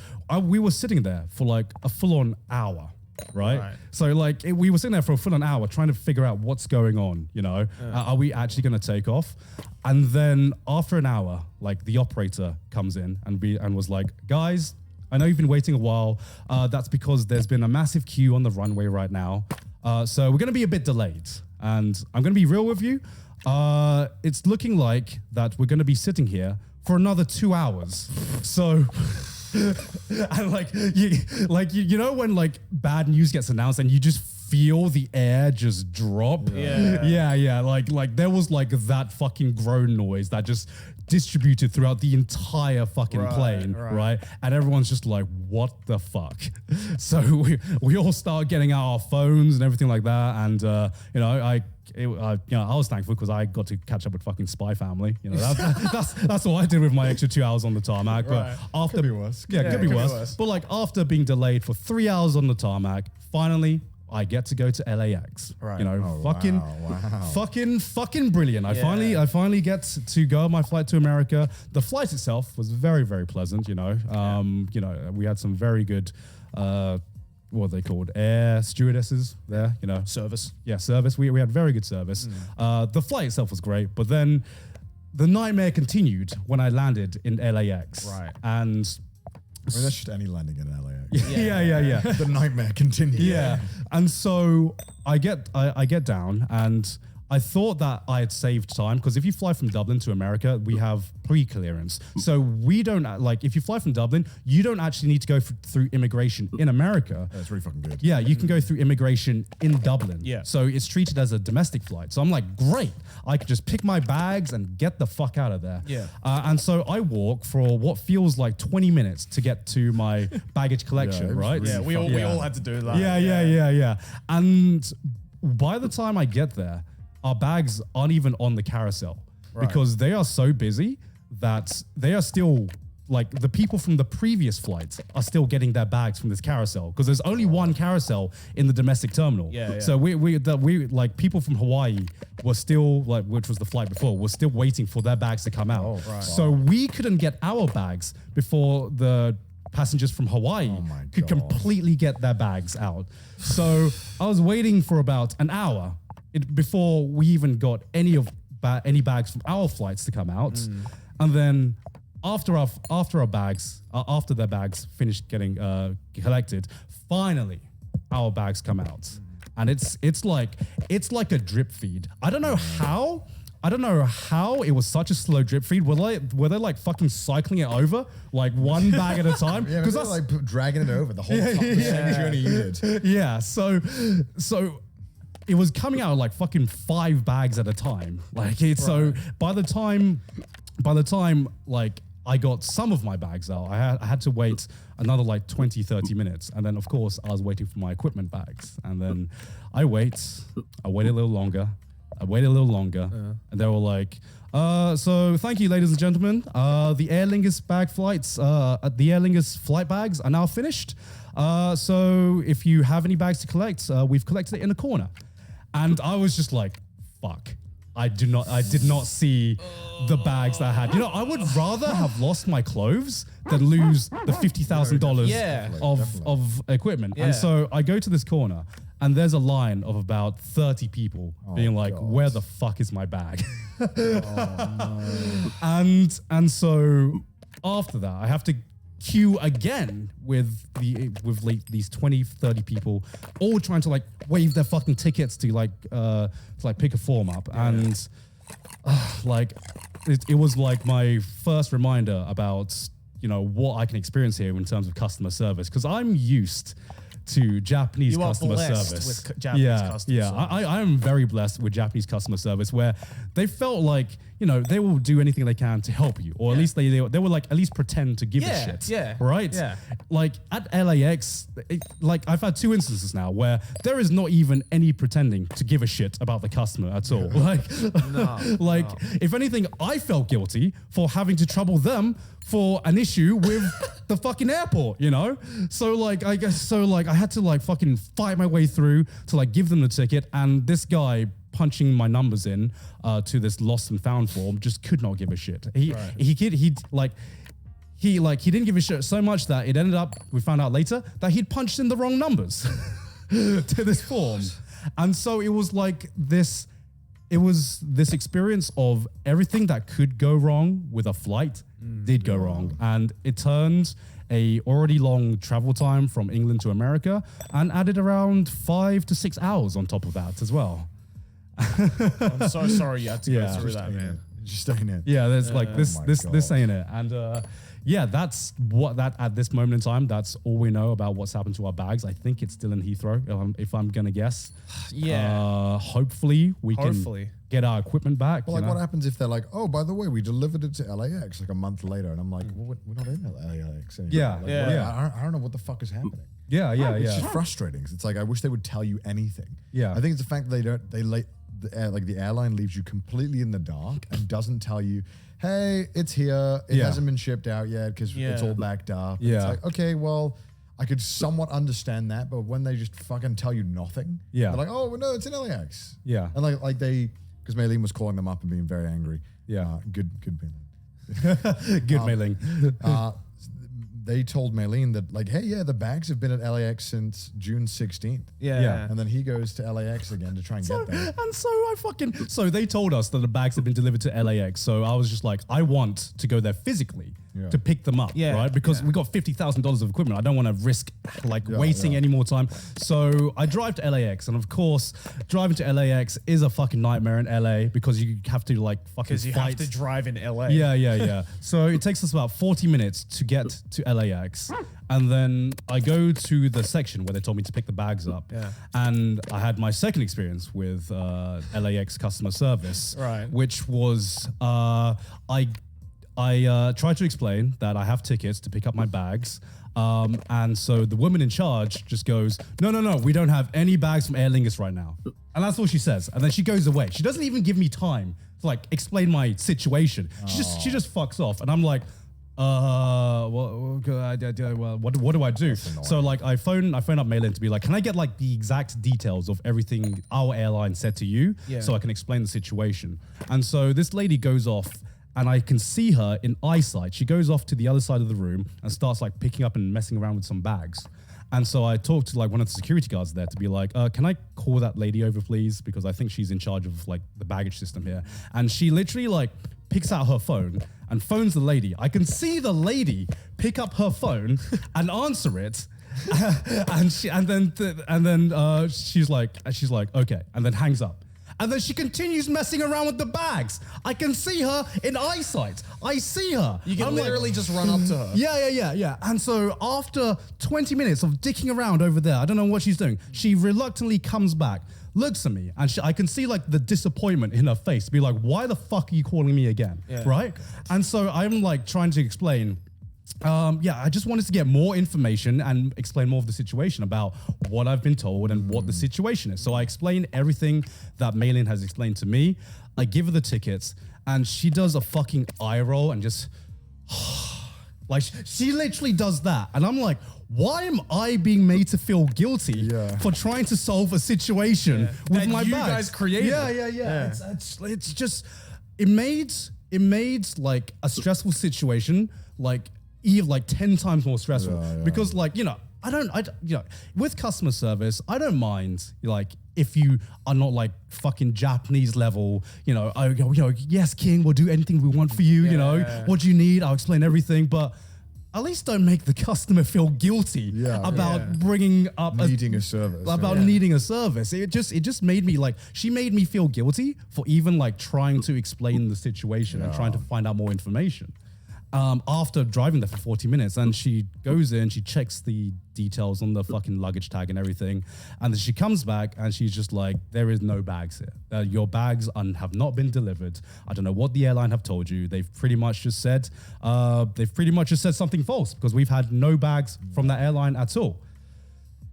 we were sitting there for like a full-on hour, right? So we were sitting there for a full-on hour trying to figure out what's going on. Are we actually going to take off? And then after an hour, like the operator comes in and was like, guys, I know you've been waiting a while. That's because there's been a massive queue on the runway right now. So we're going to be a bit delayed. And I'm going to be real with you. It's looking like that we're going to be sitting here for another 2 hours. So, and when like bad news gets announced and you just feel the air just drop. Yeah. Like there was like that fucking groan noise that just distributed throughout the entire fucking plane, right? And everyone's just like, what the fuck? So we all start getting out our phones and everything like that. And, I was thankful because I got to catch up with fucking Spy Family. That's what I did with my extra 2 hours on the tarmac. But after, could be worse. Could be worse. But like after being delayed for 3 hours on the tarmac, finally I get to go to LAX. Right. Fucking brilliant. I finally get to go on my flight to America. The flight itself was very, very pleasant. We had some very good. What are they called? Air stewardesses there, Service. Yeah, service. We had very good service. The flight itself was great, but then the nightmare continued when I landed in LAX. Right. And that's just any landing in LAX. Yeah. The nightmare continued. Yeah. And so I get down and I thought that I had saved time because if you fly from Dublin to America, we have pre-clearance. So we don't, if you fly from Dublin, you don't actually need to go through immigration in America. That's really fucking good. Yeah, you can go through immigration in Dublin. Yeah. So it's treated as a domestic flight. So I'm like, great. I could just pick my bags and get the fuck out of there. Yeah. And so I walk for what feels like 20 minutes to get to my baggage collection, right? Yeah, we all had to do that. Yeah. And by the time I get there, our bags aren't even on the carousel because they are so busy that they are still like the people from the previous flights are still getting their bags from this carousel because there's only one carousel in the domestic terminal. Yeah. So we like people from Hawaii were still like, which was the flight before, were still waiting for their bags to come out. Oh, right. So we couldn't get our bags before the passengers from Hawaii could completely get their bags out. So I was waiting for about an hour before we even got any bags from our flights to come out. And then after their bags finished getting collected, finally our bags come out, and it's like a drip feed. I don't know how it was such a slow drip feed. Were they like fucking cycling it over like one bag at a time? Yeah, because that's like dragging it over the whole same journey you did. Yeah, so it was coming out like fucking 5 bags at a time. Like it's so by the time like I got some of my bags out, I had to wait another like 20, 30 minutes. And then of course I was waiting for my equipment bags. And then I waited a little longer. And they were like, so thank you, ladies and gentlemen. The Aer Lingus bag flights, the Aer Lingus flight bags are now finished. So if you have any bags to collect, we've collected it in the corner. And I was just like, fuck. I did not see the bags that I had. You know, I would rather have lost my clothes than lose the $50,000 of equitment. Yeah. And so I go to this corner, and there's a line of about 30 people being like, God. where the fuck is my bag? And so after that, I have to queue again with like these 20, 30 people, all trying to like wave their fucking tickets to pick a form up. And like it was like my first reminder about, you know, what I can experience here in terms of customer service, because I'm used to Japanese You are customer blessed service. with Japanese customer service. I am very blessed with Japanese customer service, where they felt like, you know, they will do anything they can to help you, or at least they will like at least pretend to give a shit. Yeah. Right? Yeah. Like at LAX, like I've had 2 instances now where there is not even any pretending to give a shit about the customer at all. Like, if anything, I felt guilty for having to trouble them for an issue with the fucking airport, you know? So like, I had to like fucking fight my way through to like give them the ticket, and this guy punching my numbers in to this lost and found form just could not give a shit. He didn't give a shit so much that it ended up, we found out later, that he'd punched in the wrong numbers to this form. And so it was like this experience of everything that could go wrong with a flight did go wrong. And it turned a already long travel time from England to America and added around 5 to 6 hours on top of that as well. I'm so sorry you had to go Yeah. through that, man. Just ain't it. Yeah, there's like this my this God. ain't it. And yeah, that's what that at this moment in time, that's all we know about what's happened to our bags. I think it's still in Heathrow, if I'm gonna guess. Yeah. Hopefully we Hopefully. can get our equipment back. Well, you like, know? what happens if they're like, oh, by the way, we delivered it to LAX like a month later, and I'm like, well, we're not in LAX anymore. Yeah, Like, yeah. I don't know what the fuck is happening. Yeah. It's just frustrating. 'Cause it's like I wish they would tell you anything. Yeah. I think it's the fact that the airline leaves you completely in the dark and doesn't tell you, hey, it's here. It Yeah. hasn't been shipped out yet because it's all backed up. Yeah. It's like, okay, well, I could somewhat understand that, but when they just fucking tell you nothing, Yeah. they're like, oh, no, it's in LAX. Yeah. And like they, because Maylene was calling them up and being very angry. Yeah. Good Maylene. Good mailing. They told Maylene that like, hey, yeah, the bags have been at LAX since June 16th. Yeah. And then he goes to LAX again to try and get there. And so they told us that the bags had been delivered to LAX. So I was just like, I want to go there physically Yeah. to pick them up, Yeah. right? Because we got $50,000 of equipment. I don't want to risk like wasting yeah. any more time. So I drive to LAX, and of course, driving to LAX is a fucking nightmare in LA because you have to like fucking Because you fight. have to drive in LA. Yeah. So it takes us about 40 minutes to get to LAX. And then I go to the section where they told me to pick the bags up. Yeah. And I had my second experience with LAX customer service. Right. Which was, I tried to explain that I have tickets to pick up my bags. And so the woman in charge just goes, no, we don't have any bags from Aer Lingus right now. And that's all she says. And then she goes away. She doesn't even give me time to like explain my situation. She just fucks off. And I'm like, what do I do? So like I phone up Maylin to be like, can I get like the exact details of everything our airline said to you so I can explain the situation? And so this lady goes off, and I can see her in eyesight. She goes off to the other side of the room and starts like picking up and messing around with some bags. And so I talked to like one of the security guards there to be like, can I call that lady over, please? Because I think she's in charge of like the baggage system here. And she literally like picks out her phone and phones the lady. I can see the lady pick up her phone and answer it. and then she's like, okay, and then hangs up. And then she continues messing around with the bags. I can see her in eyesight. I see her. You can I'm literally just run up to her. Yeah. And so after 20 minutes of dicking around over there, I don't know what she's doing. She reluctantly comes back, looks at me, and I can see like the disappointment in her face. Be like, why the fuck are you calling me again? Yeah. Right? And so I'm like trying to explain. I just wanted to get more information and explain more of the situation about what I've been told and what the situation is. So I explain everything that Maylin has explained to me. I give her the tickets and she does a fucking eye roll and just like she literally does that. And I'm like, why am I being made to feel guilty for trying to solve a situation with That my you bags? guys created. Yeah. It's just, it made like a stressful situation like 10 times more stressful because like, with customer service, I don't mind like if you are not like fucking Japanese level, yes, King, we'll do anything we want for you, what do you need? I'll explain everything, but at least don't make the customer feel guilty about bringing up needing a service. Needing a service. It just made me like, she made me feel guilty for even like trying to explain the situation and trying to find out more information. After driving there for 40 minutes, and she goes in, she checks the details on the fucking luggage tag and everything, and then she comes back and she's just like, there is no bags here. Your bags have not been delivered. I don't know what the airline have told you. They've pretty much just said something false because we've had no bags from that airline at all.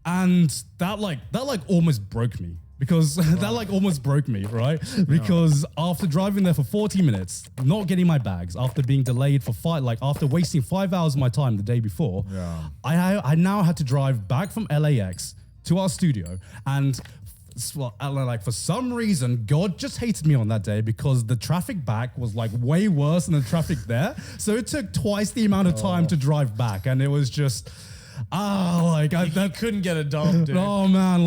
And that almost broke me. Because that almost broke me, right? Because after driving there for 40 minutes, not getting my bags, after being delayed for after wasting 5 hours of my time the day before, I now had to drive back from LAX to our studio. And for some reason, God just hated me on that day because the traffic back was like way worse than the traffic there. So it took twice the amount of time to drive back. And it was just... that couldn't get it done, dude. Oh man,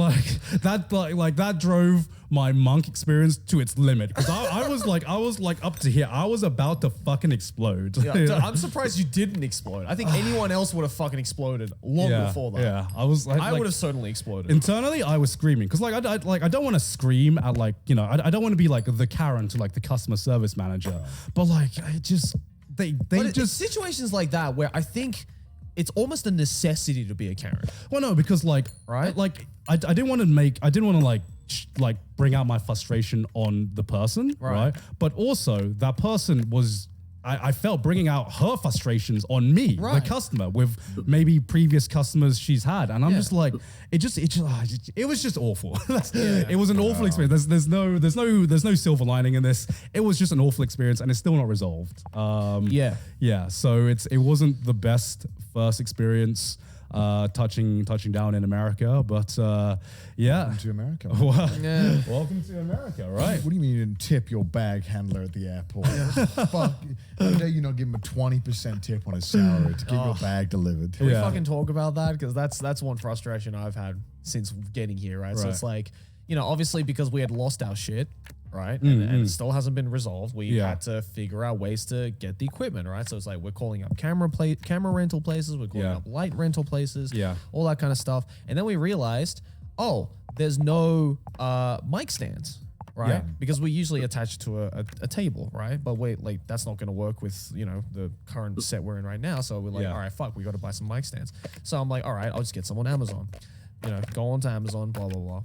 that drove my monk experience to its limit because I was like up to here. I was about to fucking explode. Yeah, dude, I'm surprised you didn't explode. I think anyone else would have fucking exploded long before that. Yeah, I was like, I would have certainly exploded. Internally, I was screaming because I don't want to scream at I don't want to be like the Karen to like the customer service manager, but like it's situations like that where I think it's almost a necessity to be a Karen. Well, no, because right? I didn't want to bring out my frustration on the person, right? But also that person was, I felt bringing out her frustrations on me, the customer, with maybe previous customers she's had, and I'm just like, it was just awful. It was an awful experience. There's no silver lining in this. It was just an awful experience, and it's still not resolved. So it wasn't the best first experience touching down in America, but Welcome to America. Welcome to America, right? What do you mean you didn't tip your bag handler at the airport? Fuck. How dare you not give him a 20% tip on his salary to get your bag delivered? Can we fucking talk about that? Because that's one frustration I've had since getting here, right? So it's like, obviously because we had lost our shit, right? And it still hasn't been resolved. We had to figure out ways to get the equipment, right? So it's like we're calling up camera rental places, we're calling up light rental places, all that kind of stuff. And then we realized, there's no mic stands, right? Yeah. Because we usually attach it to a table, right? But wait, that's not going to work with, the current set we're in right now. So we're like, all right, fuck, we got to buy some mic stands. So I'm like, all right, I'll just get some on Amazon. Go on to Amazon, blah, blah, blah.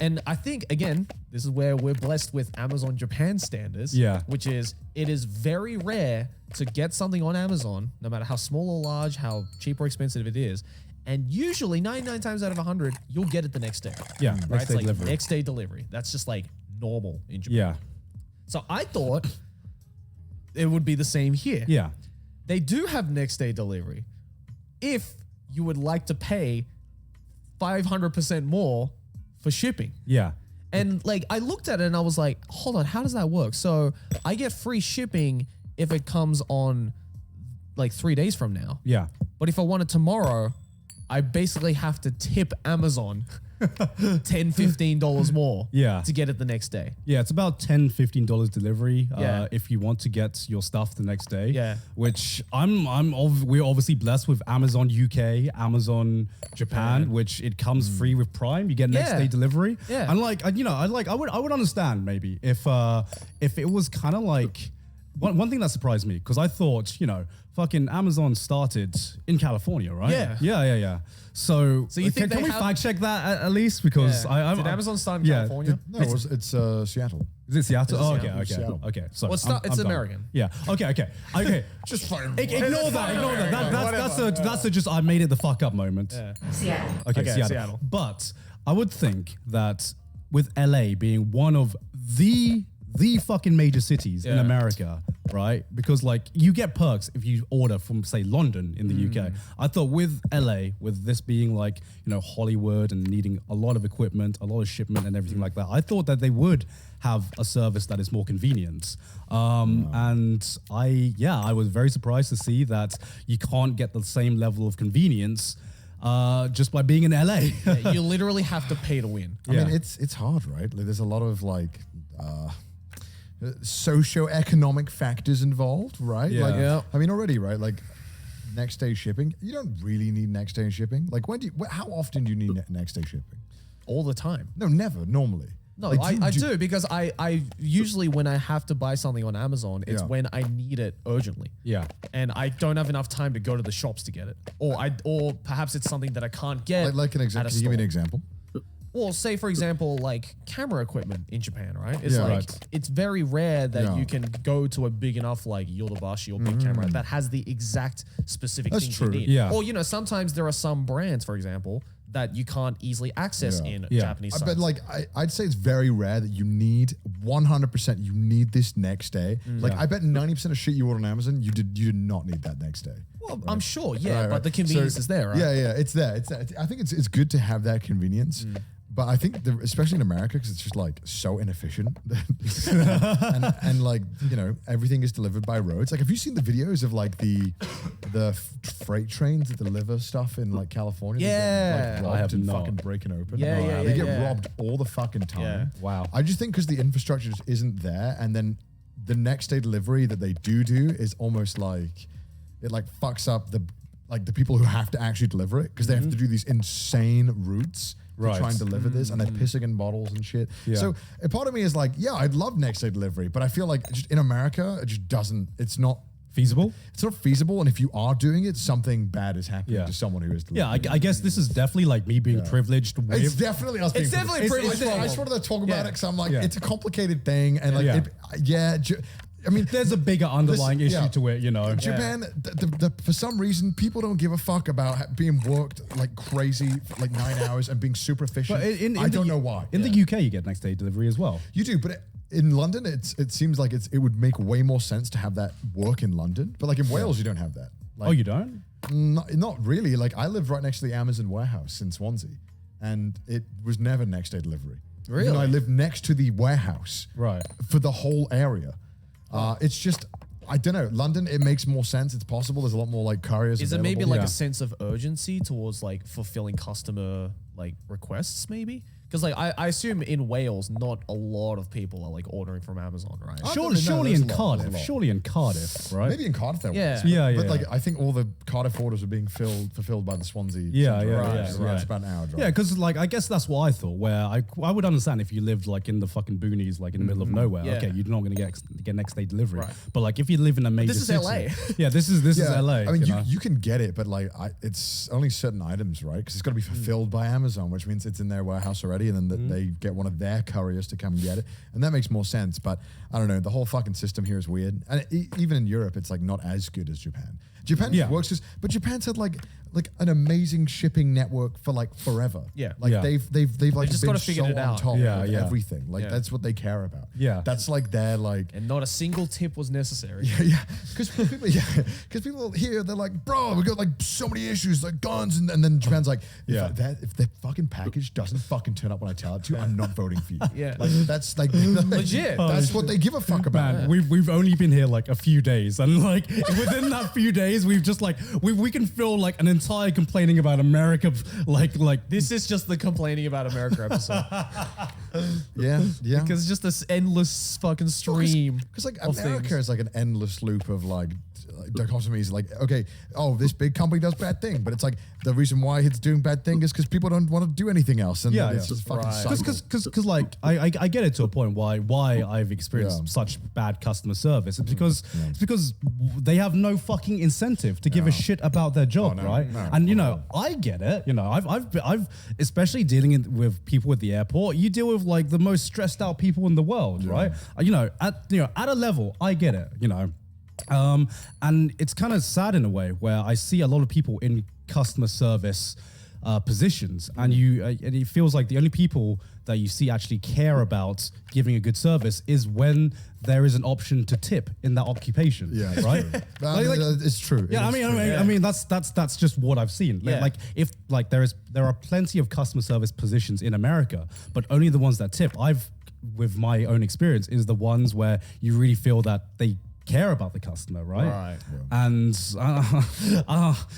And I think, again, this is where we're blessed with Amazon Japan standards, which is, it is very rare to get something on Amazon, no matter how small or large, how cheap or expensive it is. And usually 99 times out of 100, you'll get it the next day. Yeah, right? It's like next day delivery. That's just like normal in Japan. Yeah. So I thought it would be the same here. Yeah. They do have next day delivery. If you would like to pay 500% more for shipping. Yeah. And I looked at it and I was like, hold on, how does that work? So I get free shipping if it comes on 3 days from now. Yeah. But if I want it tomorrow, I basically have to tip Amazon $10, $15 more to get it the next day. Yeah, it's about $10, $15 delivery if you want to get your stuff the next day. Yeah. Which we're obviously blessed with Amazon UK, Amazon Japan, which it comes free with Prime. You get next day delivery. Yeah. And I would understand maybe if it was kind of like one thing that surprised me, because I thought, fucking Amazon started in California, right? Yeah. So you think can they we have- fact check that at least? Because Did Amazon start in California? No, it's Seattle. Is it Seattle? Oh, Seattle. okay. Seattle. Okay. So Well, it's done. American. Yeah. Okay. Just fucking Ignore that. That's a just I made it the fuck up moment. Seattle. Okay, Seattle. But I would think that with LA being one of the fucking major cities in America, right? Because like you get perks if you order from say London in the UK. I thought with LA, with this being like, Hollywood and needing a lot of equipment, a lot of shipment and everything like that, I thought that they would have a service that is more convenient. And I was very surprised to see that you can't get the same level of convenience just by being in LA. You literally have to pay to win. I mean, it's hard, right? Like, there's a lot of socio-economic factors involved, right? Yeah. Like, Yeah. I mean, already, right? Like, next day shipping. You don't really need next day shipping. Like, how often do you need next day shipping? All the time. No, never. Normally. No, Like, I do because I usually when I have to buy something on Amazon, it's when I need it urgently. Yeah. And I don't have enough time to go to the shops to get it. Or perhaps it's something that I can't get. Like an example. Can you give me an example? Well, say for example, like camera equipment in Japan, right? It's Yeah. like Right. it's very rare that Yeah. you can go to a big enough like Yodobashi or big camera that has the exact specific That's things true. you need. Yeah. Or sometimes there are some brands, for example, that you can't easily access in Japanese sites. But like, I'd say it's very rare that you need 100%. You need this next day. Like, I bet 90% of shit you order on Amazon, you did not need that next day. Well, I'm sure, yeah, Right, but right. the convenience So- is there, right? Yeah, it's there. It's there. I think it's good to have that convenience. But I think, especially in America, because it's just like so inefficient, and like everything is delivered by roads. Like, have you seen the videos of like the freight trains that deliver stuff in like California? They Yeah. get, like, I have robbed and not. fucking breaking open. Yeah, yeah, They yeah, get yeah. robbed all the fucking time. Yeah. Wow. I just think because the infrastructure just isn't there, and then the next day delivery that they do is almost like it like fucks up the people who have to actually deliver it because they have to do these insane routes to Right. try and deliver this, and they're pissing in bottles and shit. Yeah. So a part of me is like, yeah, I'd love next day delivery, but I feel like just in America, it just doesn't. It's not Feasible? feasible. And if you are doing it, something bad is happening Yeah. to someone who is Yeah, delivering. I guess this is definitely like me being privileged with. It's definitely us. It's being definitely privileged. privilege I just wanted to talk about it because I'm like, Yeah. it's a complicated thing, and like, Yeah. I mean, There's a bigger underlying Listen, issue yeah. to it, Japan, for some reason, people don't give a fuck about being worked like crazy for like 9 hours and being super efficient. But I don't know why. In the UK, you get next day delivery as well. You do, but in London, it seems like it would make way more sense to have that work in London. But like in Wales, you don't have that. Like, Oh, you don't? Not really. Like, I lived right next to the Amazon warehouse in Swansea, and it was never next day delivery. Really? Even though I lived next to the warehouse. Right. For the whole area. It's just, I don't know. London, it makes more sense. It's possible. There's a lot more like couriers. Is it maybe available. like Yeah. a sense of urgency towards like fulfilling customer like requests maybe? Because like I assume in Wales, not a lot of people are like ordering from Amazon, right? I don't Surely, know, surely there's in a lot, Cardiff. there's a lot. Surely in Cardiff, right? Maybe in Cardiff there Yeah. was. Yeah, But yeah. like, I think all the Cardiff orders are being fulfilled by the Swansea. Yeah, centre. yeah, Right, yeah, so yeah. It's about an hour drive. Yeah, because like I guess that's what I thought. Where I would understand if you lived like in the fucking boonies, like in the middle of nowhere. Yeah. Okay, you're not gonna get next day delivery. Right. But like if you live in a major This is city, LA. Yeah, this is LA. I mean, know? you can get it, but like, it's only certain items, right? Because it's got to be fulfilled by Amazon, which means it's in their warehouse already, and then they get one of their couriers to come and get it, and that makes more sense. But I don't know, the whole fucking system here is weird, and even in Europe, it's like not as good as Japan. Japan Yeah. works, but Japan's had like an amazing shipping network for like forever. Yeah. like Yeah. they've like just been gotta so figure it on out. top Yeah, of yeah. everything. Like Yeah. that's what they care about. Yeah. that's like their like. And not a single tip was necessary. Yeah, because people here, they're like, bro, we got like so many issues, like guns, and then Japan's like, Yeah. if the fucking package doesn't fucking turn up when I tell it to, I'm not voting for you. Yeah. like that's like Legit. That's what they give a fuck about. Man, we've only been here like a few days, and like within that few days, we've just like we can fill like an entire complaining about America, like This is just the complaining about America episode. Yeah. Because it's just this endless fucking stream. Because like of America things. is like an endless loop of like dichotomies. Like, okay, oh, this big company does bad thing, but it's like the reason why it's doing bad thing is because people don't want to do anything else, and it's just fucking cycle. Because like I get it to a point why I've experienced such bad customer service. It's because they have no fucking incentive to give a shit about their job, right? No, and you know, I get it. You know, I've especially dealing with people at the airport. You deal with like the most stressed out people in the world, right? You know, at a level, I get it. You know. And it's kind of sad in a way where I see a lot of people in customer service positions, and it feels like the only people that you see actually care about giving a good service is when there is an option to tip in that occupation. Yeah, right. It's true. Yeah, I mean that's just what I've seen. Yeah. Like if like there are plenty of customer service positions in America, but only the ones that tip. With my own experience, is the ones where you really feel that they care about the customer, right? Right. And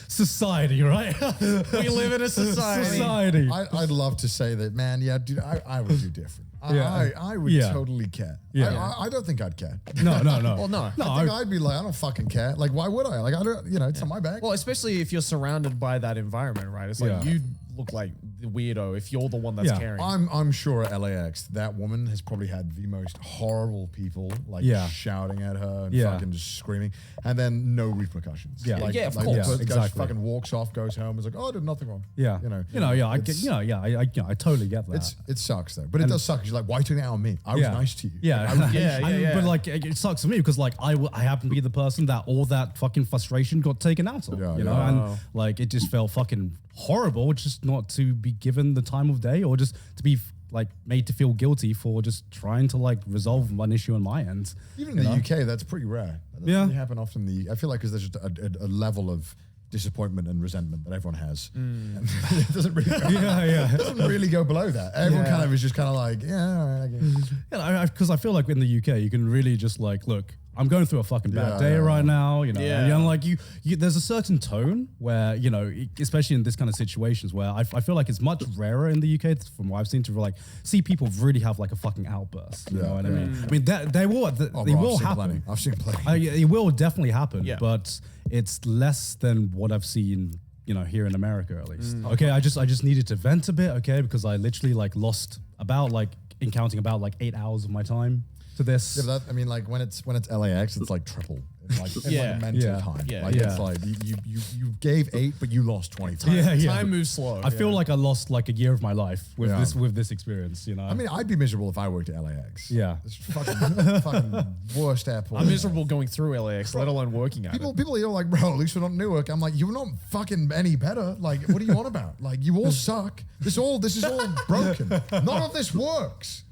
society, right? We live in a society. I'd love to say that, man. Yeah, dude, I would do different. Yeah. I would totally care. Yeah. I don't think I'd care. No. Well, no. I think I'd be like, I don't fucking care. Like, why would I? Like, I don't. You know, it's not my bag. Well, especially if you're surrounded by that environment, right? It's like you look like the weirdo if you're the one that's caring. I'm sure at LAX that woman has probably had the most horrible people like shouting at her and fucking just screaming, and then no repercussions. Yeah. like, Yeah, of like course. the person Exactly. fucking walks off, goes home, is like, oh, I did nothing wrong. Yeah, I totally get that. It sucks though, but it does suck. 'Cause you're like, why took it out on me? I was nice to you. Yeah, I was Yeah. But like, it sucks for me because like I happen to be the person that all that fucking frustration got taken out of. Yeah, you know, yeah. and like it just felt fucking horrible, just not to be given the time of day or just to be like made to feel guilty for just trying to like resolve one issue on my end. Even in the UK, that's pretty rare. That doesn't Yeah. really happen often. I feel like because there's just a level of disappointment and resentment that everyone has. And it doesn't really go, it doesn't really go below that. Everyone kind of is just kind of like, yeah, all right, I guess. Because I feel like in the UK you can really just like, look, I'm going through a fucking bad day right now, you know. Yeah. And like you, there's a certain tone where, you know, especially in this kind of situations where I feel like it's much rarer in the UK from what I've seen to like see people really have like a fucking outburst. You know what I mean? I mean, they will happen. I've seen plenty. It will definitely happen, Yeah. but it's less than what I've seen, you know, here in America at least. Okay, I just needed to vent a bit, okay, because I literally like lost about like counting about like 8 hours of my time to this. Yeah, but that, I mean, like when it's LAX, it's like triple. It's like, it's Yeah. like mental Yeah. time. Yeah. Like Yeah. it's like you gave 8, but you lost 25. Time moves slow. I feel like I lost like a year of my life with Yeah. this experience, you know. I mean, I'd be miserable if I worked at LAX. Yeah. It's fucking worst airport. I'm miserable going through LAX, let alone working at it. People are like, bro, at least we're not Newark. I'm like, you're not fucking any better. Like, what are you on about? Like, you all suck. This is all broken. None of this works.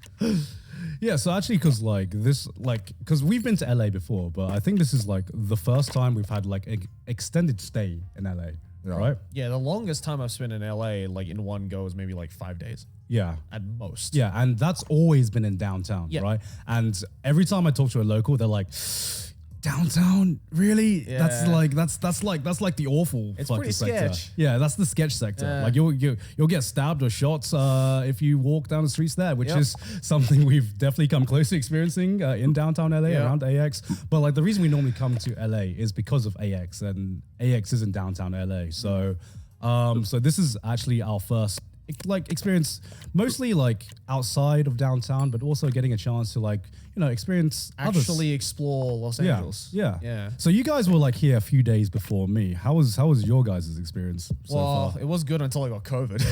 Yeah, so actually, because we've been to LA before, but I think this is like the first time we've had like an extended stay in LA, right? Yeah, the longest time I've spent in LA, like in one go, is maybe like 5 days Yeah. at most. Yeah, and that's always been in downtown, Yeah. right? And every time I talk to a local, they're like, downtown, really? Yeah. That's like the awful It's fucking pretty sector. sketch. Yeah, that's the sketch sector. Yeah. Like you'll get stabbed or shot if you walk down the streets there, which Yep. is something we've definitely come close to experiencing in downtown LA Yeah. around AX. But like the reason we normally come to LA is because of AX, and AX is in downtown LA. So so this is actually our first like experience, mostly like outside of downtown, but also getting a chance to like, you know, experience others. Actually explore Los Angeles. Yeah. So you guys were like here a few days before me. How was your guys' experience so Well, far? it was good until I got COVID.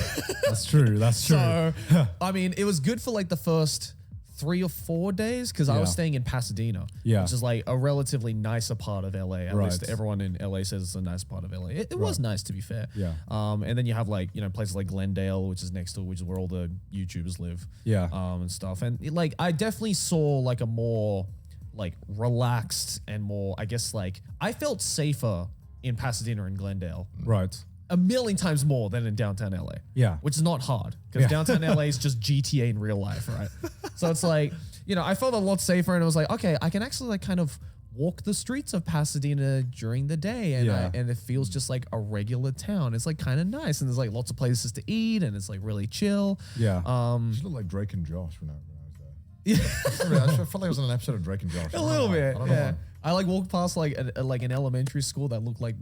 That's true. That's true. So, I mean, it was good for like the first 3 or 4 days because I was Yeah. staying in Pasadena, Yeah. which is like a relatively nicer part of LA. At least Right. everyone in LA says it's a nice part of LA. It was nice, to be fair. Yeah. And then you have like, you know, places like Glendale, which is next to, which is where all the YouTubers live. Yeah. And stuff. And like, I definitely saw like a more like relaxed and more, I guess like, I felt safer in Pasadena and Glendale Right. a million times more than in downtown LA. Yeah. Which is not hard because downtown LA is just GTA in real life, right? So it's like, you know, I felt a lot safer and it was like, okay, I can actually like kind of walk the streets of Pasadena during the day, and Yeah. and it feels just like a regular town. It's like kind of nice, and there's like lots of places to eat, and it's like really chill. Yeah. You just look like Drake and Josh when I was there. I felt like I was on an episode of Drake and Josh. A little bit, I don't know yeah. why. I like walked past like an elementary school that looked like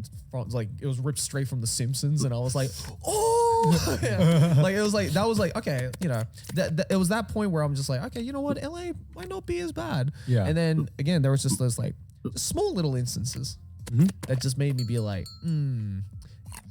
it was ripped straight from The Simpsons, and I was like, oh, yeah. Like it was like that was like okay, you know, that it was that point where I'm just like, okay, you know what, LA might not be as bad. Yeah. And then again, there was just those like small little instances that just made me be like,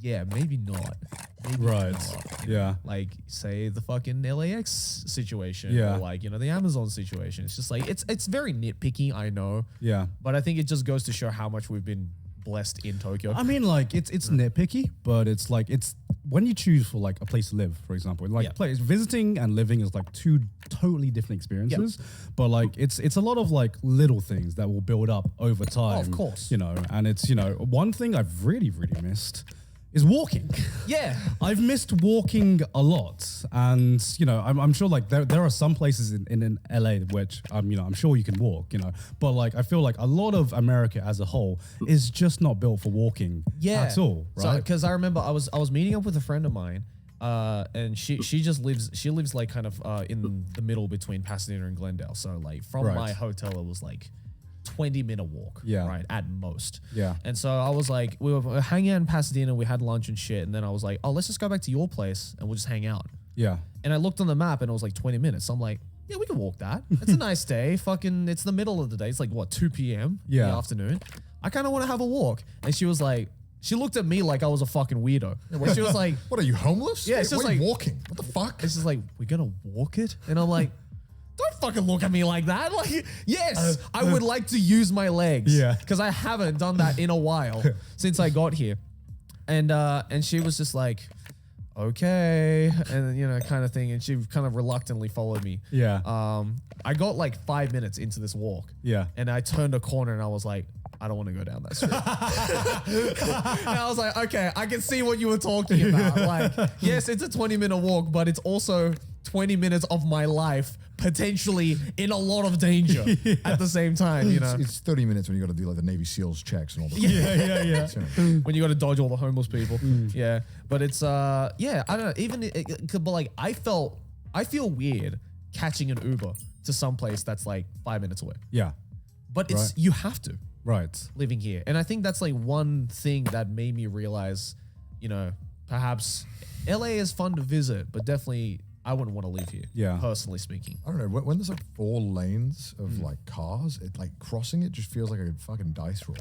yeah, maybe not. Maybe Right. not. Yeah. Like say the fucking LAX situation, Yeah. or like you know the Amazon situation. It's just like it's very nitpicky, I know. Yeah. But I think it just goes to show how much we've been blessed in Tokyo. I mean, like it's nitpicky, but it's like it's when you choose for like a place to live, for example, like Yeah. place visiting and living is like two totally different experiences. But like it's a lot of like little things that will build up over time. of course. you know. And it's one thing I've really missed is walking. Yeah. I've missed walking a lot, and I'm sure like there are some places in LA which I'm sure you can walk, but like I feel like a lot of America as a whole is just not built for walking at all, right? Because I remember I was meeting up with a friend of mine, and she lives like kind of in the middle between Pasadena and Glendale. So like from Right. my hotel, it was like 20-minute walk, Yeah. right, at most. Yeah. And so I was like, we were hanging out in Pasadena, we had lunch and shit, and then I was like, oh, let's just go back to your place and we'll just hang out. Yeah. And I looked on the map and it was like 20 minutes. So I'm like, yeah, we can walk that. It's a nice day. Fucking, it's the middle of the day. It's like what, 2 p.m. in Yeah. the afternoon. I kind of want to have a walk. And she was like, she looked at me like I was a fucking weirdo. And she was like, What are you, homeless? Yeah, Wait, it's just what are you like- walking. What the fuck? it's just like, we're gonna walk it? And I'm like, don't fucking look at me like that. Like, yes, I would like to use my legs. Yeah. Because I haven't done that in a while since I got here. And she was just like, okay, and kind of thing. And she kind of reluctantly followed me. Yeah. I got like 5 minutes into this walk. Yeah. And I turned a corner and I was like, I don't want to go down that street. And I was like, okay, I can see what you were talking about. Like, yes, it's a 20-minute walk, but it's also 20 minutes of my life potentially in a lot of danger at the same time, It's 30 minutes when you got to do like the Navy SEALs checks and all that. Yeah. when you got to dodge all the homeless people. Yeah. But it's, I don't know, even, but like, I feel weird catching an Uber to some place that's like 5 minutes away. Yeah. But it's, Right. you have to. Right. Living here. And I think that's like one thing that made me realize, perhaps LA is fun to visit, but definitely I wouldn't want to live here. Yeah. Personally speaking. I don't know. When there's like 4 lanes of like cars, it like crossing it just feels like a fucking dice roll.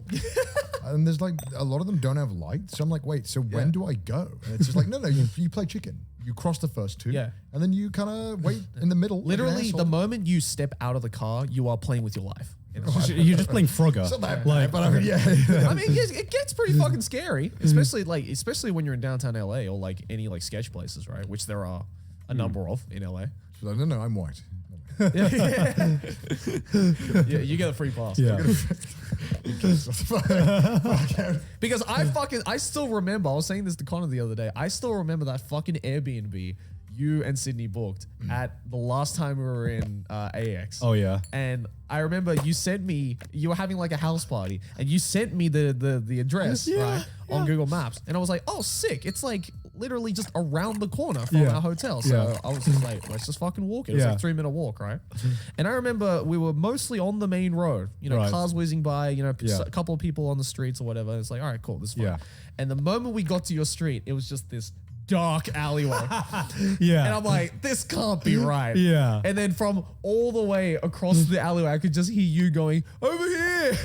And there's like a lot of them don't have lights. So I'm like, wait, so when do I go? And it's just like, no, you play chicken. You cross the first 2. Yeah. And then you kind of wait in the middle. like an Literally, the asshole. moment you step out of the car, you are playing with your life. You're just playing Frogger. It's not that Like, bad, but I mean, yeah. I mean, it gets pretty fucking scary, especially when you're in downtown LA or like any like sketch places, right? Which there are a number of in LA. She's like, no, I'm white. Yeah, you get a free pass. Yeah. Because I still remember, I was saying this to Connor the other day, I still remember that fucking Airbnb you and Sydney booked at the last time we were in AX. Oh yeah. And I remember you were having like a house party and you sent me the address, right, on Google Maps. And I was like, oh, sick. It's like literally just around the corner from Yeah. our hotel. So I was just like, let's just fucking walk it. It was Yeah. like a 3-minute walk, right? And I remember we were mostly on the main road, Right. cars whizzing by, Yeah. a couple of people on the streets or whatever. It's like, all right, cool, this is fine. Yeah. And the moment we got to your street, it was just this dark alleyway. Yeah. And I'm like, this can't be right. Yeah. And then from all the way across the alleyway, I could just hear you going, over here.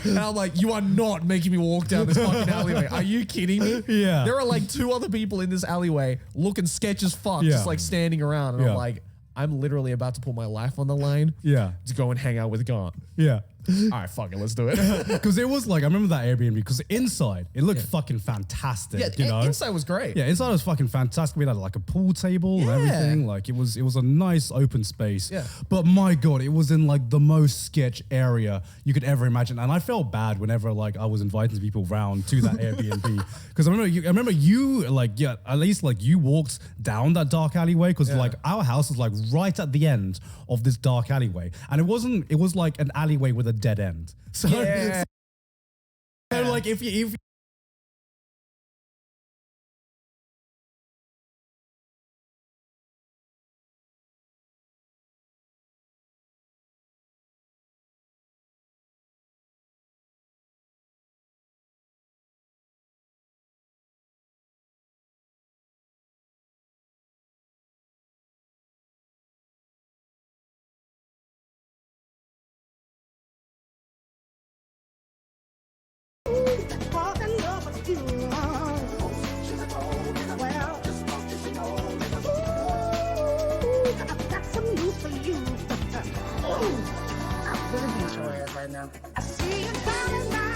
And I'm like, you are not making me walk down this fucking alleyway. Are you kidding me? Yeah. There are like 2 other people in this alleyway looking sketch as fuck, Yeah. just like standing around. And Yeah. I'm like, I'm literally about to put my life on the line Yeah. to go and hang out with Gaunt. Yeah. All right, fuck it, let's do it. Because it was like, I remember that Airbnb because inside it looked fucking fantastic. Yeah, inside was great. Yeah, inside was fucking fantastic. We had like a pool table and Yeah. everything. Like it was a nice open space. Yeah. But my God, it was in like the most sketch area you could ever imagine. And I felt bad whenever like I was inviting people round to that Airbnb. Because I remember you like, yeah, at least like you walked down that dark alleyway because like our house was like right at the end of this dark alleyway. And it was like an alleyway with a dead end. So, Yeah. so like if Fall in love with you. Well, I've got some news for you. I really enjoy it right now. I see you coming down.